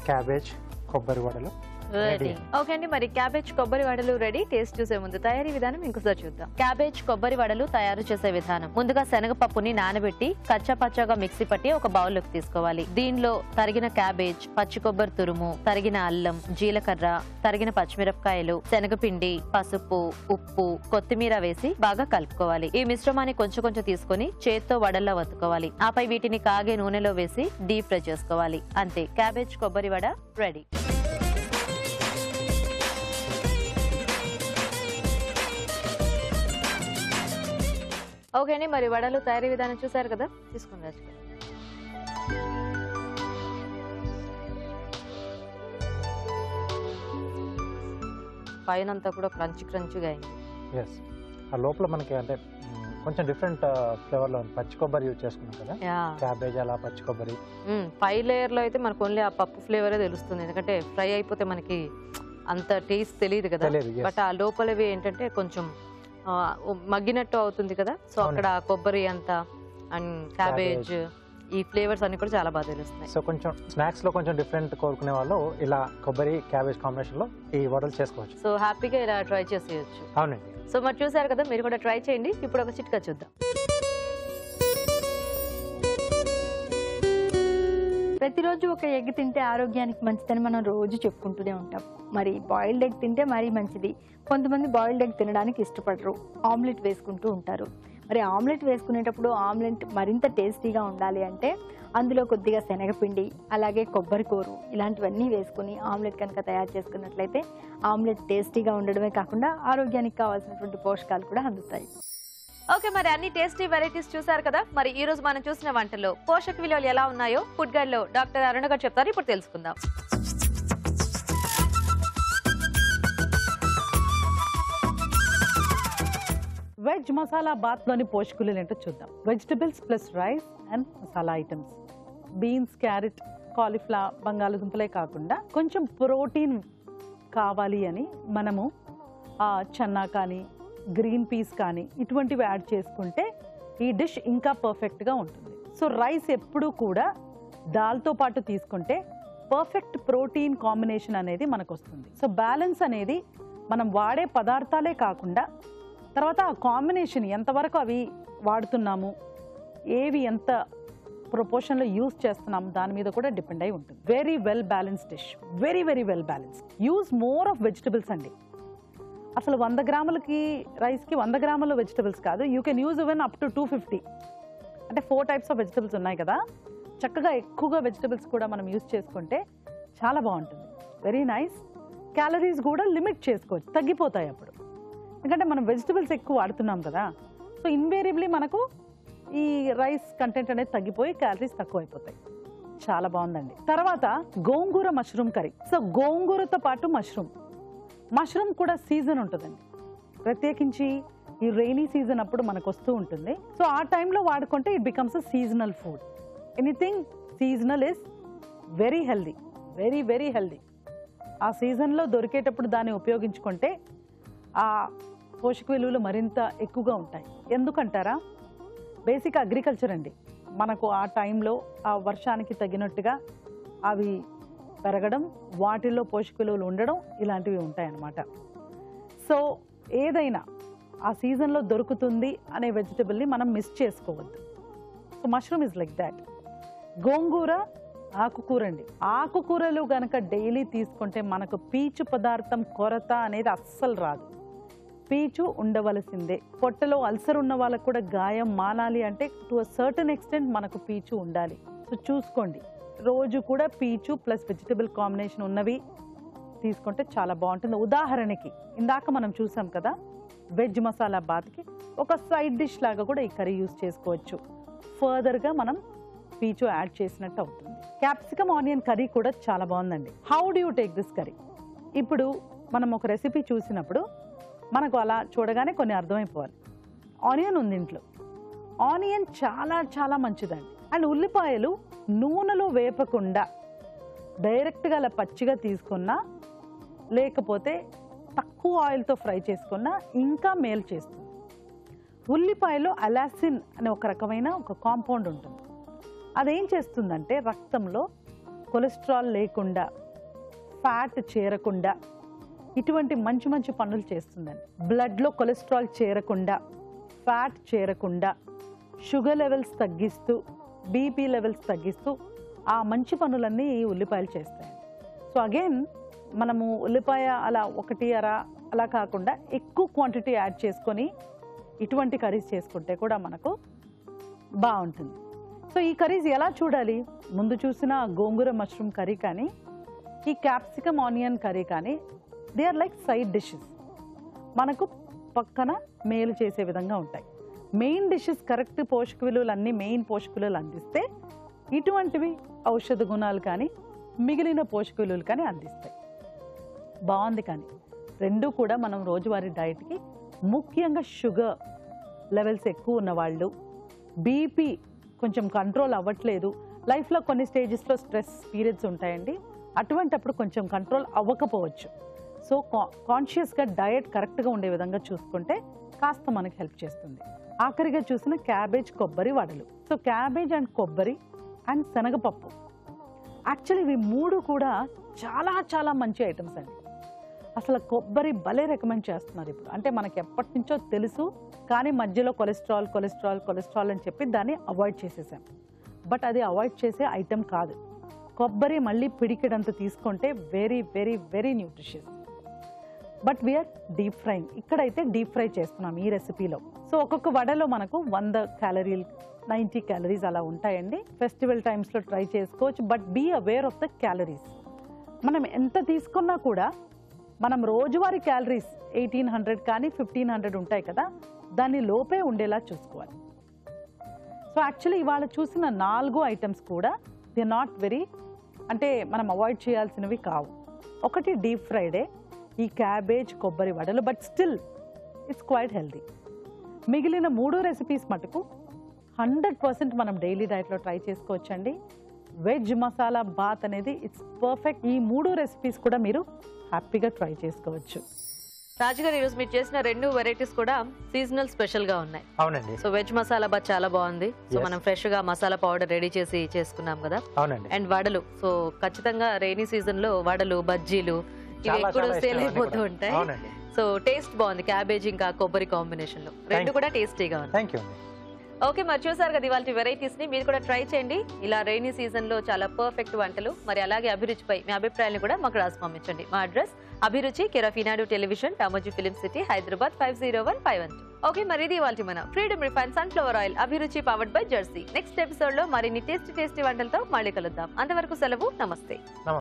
క్యాబేజ్ కొబ్బరి వడలు రెడీ. ఓకే అండి, మరి క్యాబేజ్ కొబ్బరి వడలు రెడీ. టేస్ట్ చూసే ముందు తయారీ విధానం ఇంకోసారి చూద్దాం. క్యాబేజ్ కొబ్బరి వడలు తయారు చేసే విధానం. ముందుగా శనగపప్పుని నానబెట్టి కచ్చా పచ్చాగా మిక్సీ పట్టి ఒక బౌల్ లోకి తీసుకోవాలి. దీనిలో తరిగిన క్యాబేజ్, పచ్చి కొబ్బరి తురుము, తరిగిన అల్లం, జీలకర్ర, తరిగిన పచ్చిమిరపకాయలు, శనగపిండి, పసుపు, ఉప్పు, కొత్తిమీర వేసి బాగా కలుపుకోవాలి. ఈ మిశ్రమాన్ని కొంచెం కొంచెం తీసుకొని చేత్తో వడల్లా వత్తుకోవాలి. ఆపై వీటిని కాగే నూనెలో వేసి డీప్ ఫ్రై చేసుకోవాలి. అంతే, క్యాబేజ్ కొబ్బరి వడ రెడీ. ఓకే అండి, మరి వడలు తయారీ విధానం చూసారు కదా, తీసుకుని రాజు. పైన అంతా కూడా క్రంచిగా అయింది. ఎస్. ఆ లోపల మనకి అంటే కొంచెం డిఫరెంట్ ఫ్లేవర్ లో ఉంది. పచ్చి కొబ్బరి యూజ్ చేసుకున్నాం కదా, క్యాబేజ్ అలా పచ్చి కొబ్బరి. పై లేయర్ లో అయితే మనకు ఓన్లీ ఆ పప్పు ఫ్లేవరే తెలుస్తుంది, ఎందుకంటే ఫ్రై అయిపోతే మనకి అంత టేస్ట్ తెలియదు కదా. బట్ ఆ లోపలవి ఏంటంటే కొంచెం మగ్గినట్టు అవుతుంది కదా. సో అక్కడ కొబ్బరి అంతా అండ్ క్యాబేజ్ ఈ ఫ్లేవర్స్ అన్ని కూడా చాలా బాగా తెలుస్తున్నాయి. సో కొంచెం స్నాక్స్ లో కొంచెం డిఫరెంట్ కోరుకునే వాళ్ళు ఇలా కొబ్బరి క్యాబేజ్ కాంబినేషన్ లో ఈ వడలు చేసుకోవచ్చు. సో హ్యాపీగా ఇలా ట్రై చేసేయచ్చు. అవునండి. సో మరి చూసారు కదా, మీరు కూడా ట్రై చేయండి. ఇప్పుడు ఒక చిట్కా చూద్దాం. ప్రతిరోజు ఒక ఎగ్ తింటే ఆరోగ్యానికి మంచిదని మనం రోజు చెప్పుకుంటూనే ఉంటాం. మరి బాయిల్డ్ ఎగ్ తింటే మరీ మంచిది. కొంతమంది బాయిల్డ్ ఎగ్ తినడానికి ఇష్టపడరు, ఆమ్లెట్ వేసుకుంటూ ఉంటారు. మరి ఆమ్లెట్ వేసుకునేటప్పుడు ఆమ్లెట్ మరింత టేస్టీగా ఉండాలి అంటే అందులో కొద్దిగా శనగపిండి, అలాగే కొబ్బరి కూరు ఇలాంటివన్నీ వేసుకుని ఆమ్లెట్ కనుక తయారు చేసుకున్నట్లయితే ఆమ్లెట్ టేస్టీగా ఉండడమే కాకుండా ఆరోగ్యానికి కావాల్సినటువంటి పోషకాలు కూడా అందుతాయి. ఓకే, మరి అన్ని టేస్టీ వెరైటీస్ చూసారు కదా. మరి ఈ రోజు మనం చూసిన వంటల్లో పోషక విలువలు ఎలా ఉన్నాయో ఫుడ్ గైడ్ లో డాక్టర్ అరుణ గారు చెప్తారు. ఇప్పుడు తెలుసుకుందాం. వెజ్ మసాలా బాత్లోని పోషకులు ఏంటో చూద్దాం. Vegetables plus rice and masala items, beans, carrot, cauliflower, బంగాళదుంపలే కాకుండా కొంచెం ప్రోటీన్ కావాలి అని మనము చన్నా కానీ గ్రీన్ పీస్ కానీ ఇటువంటివి యాడ్ చేసుకుంటే ఈ డిష్ ఇంకా పర్ఫెక్ట్గా ఉంటుంది. సో రైస్ ఎప్పుడూ కూడా దాల్తో పాటు తీసుకుంటే పర్ఫెక్ట్ ప్రోటీన్ కాంబినేషన్ అనేది మనకు వస్తుంది. సో బ్యాలెన్స్ అనేది మనం వాడే పదార్థాలే కాకుండా తర్వాత ఆ కాంబినేషన్ ఎంతవరకు అవి వాడుతున్నాము, ఏవి ఎంత ప్రొపోర్షన్లో యూజ్ చేస్తున్నాము దాని మీద కూడా డిపెండ్ అయి ఉంటుంది. Very well balanced dish, very very well balanced. Use more of vegetables అండి. అసలు 100 గ్రాములకి రైస్కి 100 గ్రాముల వెజిటబుల్స్ కాదు, you can use even up to 250. అంటే 4 టైప్స్ ఆఫ్ వెజిటబుల్స్ ఉన్నాయి కదా, చక్కగా ఎక్కువగా వెజిటబుల్స్ కూడా మనం యూజ్ చేసుకుంటే చాలా బాగుంటుంది. Very nice. క్యాలరీస్ కూడా లిమిట్ చేసుకోవచ్చు, తగ్గిపోతాయి అప్పుడు. ఎందుకంటే మనం వెజిటబుల్స్ ఎక్కువ వాడుతున్నాం కదా, సో ఇన్వేరియబ్లీ మనకు ఈ రైస్ కంటెంట్ అనేది తగ్గిపోయి క్యాలరీస్ తక్కువ అయిపోతాయి. చాలా బాగుందండి. తర్వాత గోంగూర మష్రూమ్ కర్రీ. సో గోంగూరతో పాటు మష్రూమ్ కూడా సీజన్ ఉంటుందండి, ప్రత్యేకించి ఈ రెయినీ సీజన్ అప్పుడు మనకు వస్తూ ఉంటుంది. సో ఆ టైంలో వాడుకుంటే it becomes a seasonal food. Anything seasonal is very healthy, very very healthy. ఆ సీజన్లో దొరికేటప్పుడు దాన్ని ఉపయోగించుకుంటే ఆ పోషక విలువలు మరింత ఎక్కువగా ఉంటాయి. ఎందుకంటారా, బేసిక్ అగ్రికల్చర్ అండి. మనకు ఆ టైంలో ఆ వర్షానికి తగినట్టుగా అవి పెరగడం, వాటిల్లో పోషక విలువలు ఉండడం ఇలాంటివి ఉంటాయన్నమాట. సో ఏదైనా ఆ సీజన్లో దొరుకుతుంది అనే వెజిటబుల్ని మనం మిస్ చేసుకోవద్దు. So mushroom is like that. గోంగూర ఆకుకూర అండి. ఆకుకూరలు కనుక డైలీ తీసుకుంటే మనకు పీచు పదార్థం కొరత అనేది అస్సలు రాదు. పీచు ఉండవలసిందే. పొట్టలో అల్సర్ ఉన్న వాళ్ళకు కూడా గాయం మానాలి అంటే టు అ సర్టన్ ఎక్స్టెంట్ మనకు పీచు ఉండాలి. సో చూసుకోండి, రోజు కూడా పీచు ప్లస్ వెజిటబుల్ కాంబినేషన్ ఉన్నవి తీసుకుంటే చాలా బాగుంటుంది. ఉదాహరణకి ఇందాక మనం చూసాం కదా, వెజ్ మసాలా బాత్కి ఒక సైడ్ డిష్ లాగా కూడా ఈ కర్రీ యూజ్ చేసుకోవచ్చు. ఫర్దర్గా మనం పీచు యాడ్ చేసినట్టు అవుతుంది. క్యాప్సికమ్ ఆనియన్ కర్రీ కూడా చాలా బాగుందండి. How do you take this curry? ఇప్పుడు మనం ఒక రెసిపీ చూసినప్పుడు మనకు అలా చూడగానే కొన్ని అర్థమైపోవాలి. ఆనియన్ ఉంది ఇంట్లో, ఆనియన్ చాలా చాలా మంచిదండి. అండ్ ఉల్లిపాయలు నూనెలో వేపకుండా డైరెక్ట్గా అలా పచ్చిగా తీసుకున్నా, లేకపోతే తక్కువ ఆయిల్తో ఫ్రై చేసుకున్నా ఇంకా మేలు చేస్తుంది. ఉల్లిపాయలో అలాసిన్ అనే ఒక రకమైన ఒక కాంపౌండ్ ఉంటుంది. అదేం చేస్తుందంటే రక్తంలో కొలెస్ట్రాల్ లేకుండా, ఫ్యాట్ చేరకుండా ఇటువంటి మంచి మంచి పనులు చేస్తుందండి. బ్లడ్లో కొలెస్ట్రాల్ చేరకుండా, ఫ్యాట్ చేరకుండా, షుగర్ లెవెల్స్ తగ్గిస్తూ, బీపీ లెవెల్స్ తగ్గిస్తూ ఆ మంచి పనులన్నీ ఈ ఉల్లిపాయలు చేస్తాయండి. సో అగైన్ మనము ఉల్లిపాయ అలా ఒకటి అలా కాకుండా ఎక్కువ క్వాంటిటీ యాడ్ చేసుకొని ఇటువంటి కర్రీస్ చేసుకుంటే కూడా మనకు బాగుంటుంది. సో ఈ కర్రీస్ ఎలా చూడాలి? ముందు చూసిన గోంగూర మష్రూమ్ కర్రీ కానీ, ఈ క్యాప్సికమ్ ఆనియన్ కర్రీ కానీ, they are like side dishes. మనకు పక్కన మేలు చేసే విధంగా ఉంటాయి. మెయిన్ డిషెస్ కరెక్ట్ పోషక విలువలు అన్నీ మెయిన్ పోషక విలువలు అందిస్తే ఇటువంటివి ఔషధ గుణాలు కానీ మిగిలిన పోషక విలువలు కానీ అందిస్తాయి. బాగుంది. కానీ రెండు కూడా మనం రోజువారీ డైట్కి, ముఖ్యంగా షుగర్ లెవెల్స్ ఎక్కువ ఉన్నవాళ్ళు, బీపీ కొంచెం కంట్రోల్ అవ్వట్లేదు, లైఫ్లో కొన్ని స్టేజెస్లో స్ట్రెస్ పీరియడ్స్ ఉంటాయండి, అటువంటప్పుడు కొంచెం కంట్రోల్ అవ్వకపోవచ్చు. సో కాన్షియస్గా డయట్ కరెక్ట్గా ఉండే విధంగా చూసుకుంటే కాస్త మనకి హెల్ప్ చేస్తుంది. ఆఖరిగా చూసిన క్యాబేజ్ కొబ్బరి వడలు. సో క్యాబేజ్ అండ్ కొబ్బరి అండ్ శనగపప్పు, యాక్చువల్లీ ఇవి మూడు కూడా చాలా చాలా మంచి ఐటమ్స్ అండి. అసలు కొబ్బరి భలే రికమెండ్ చేస్తున్నారు ఇప్పుడు. అంటే మనకి ఎప్పటి నుంచో తెలుసు, కానీ మధ్యలో కొలెస్ట్రాల్ కొలెస్ట్రాల్ కొలెస్ట్రాల్ అని చెప్పి దాన్ని అవాయిడ్ చేసేసాం. బట్ అది అవాయిడ్ చేసే ఐటెం కాదు. కొబ్బరి మళ్ళీ పిడికిడంత తీసుకుంటే very very very nutritious. But we are deep frying. ఇక్కడైతే డీప్ ఫ్రై చేస్తున్నాం ఈ రెసిపీలో. సో ఒక్కొక్క వడలో మనకు 100 క్యాలరీలు 90 క్యాలరీస్ అలా ఉంటాయండి. ఫెస్టివల్ టైమ్స్లో ట్రై చేసుకోవచ్చు. But be aware of the calories. మనం ఎంత తీసుకున్నా కూడా మనం రోజువారీ క్యాలరీస్ 1800 కానీ 1500 ఉంటాయి కదా, దాన్ని లోపే ఉండేలా చూసుకోవాలి. సో యాక్చువల్లీ ఇవాళ చూసిన 4 ఐటమ్స్ కూడా దే నాట్ వెరీ, అంటే మనం అవాయిడ్ చేయాల్సినవి కావు. ఒకటి డీప్ ఫ్రైడే, ఈ క్యాబేజ్ కొబ్బరి వడలు, but still it's quite healthy. మిగిలిన 3 రెసిపీస్ మటుకు 100% మనం డైలీ డైట్లో ట్రై చేసుకోవచ్చండి. వెజ్ మసాలా బాత్ అనేది ఇట్స్ పర్ఫెక్ట్. ఈ 3 రెసిపీస్ కూడా మీరు హ్యాపీగా ట్రై చేసుకోవచ్చు. రాజుగారు, ఈరోజు మీరు చేసిన 2 వెరైటీస్ కూడా సీజనల్ స్పెషల్ గా ఉన్నాయి. అవునండి. సో వెజ్ మసాలా బాత్ చాలా బాగుంది. సో మనం ఫ్రెష్ గా మసాలా పౌడర్ రెడీ చేసి చేసుకున్నాం కదా. అవునండి. అండ్ వడలు, సో ఖచ్చితంగా రైనీ సీజన్ లో వడలు బజ్జీలు ఇవి ఎప్పుడు సేల్ అయిపోతూ ఉంటాయి. సో టేస్ట్ బాగుంది. క్యాబేజ్ ఇంకా కొబ్బరి కాంబినేషన్ లో 2 కూడా టేస్టీగా ఉంది. Thank you. ఓకే, మరి చూసారు కదా ఇవాళ వెరైటీస్ ని. మీరు కూడా ట్రై చేయండి. ఇలా రైనీ సీజన్ లో చాలా పర్ఫెక్ట్ వంటలు. మరి అలాగే అభిరుచిపై మీ అభిప్రాయాలను కూడా మాకు రాసి పంపించండి. మా అడ్రస్ అభిరుచి, care of Eenadu television, Ramoji film city, Hyderabad 501512. Okay, మరి ఇది ఇవాళ మన ఫ్రీడమ్ రిఫైన్ సన్ఫ్లవర్ ఆయిల్ అభిరుచి powered by Jersey. Next episode లో మరిన్ని టేస్టీ వంటలతో మళ్ళీ కలుద్దాం. అంతవరకు సెలవు. నమస్తే.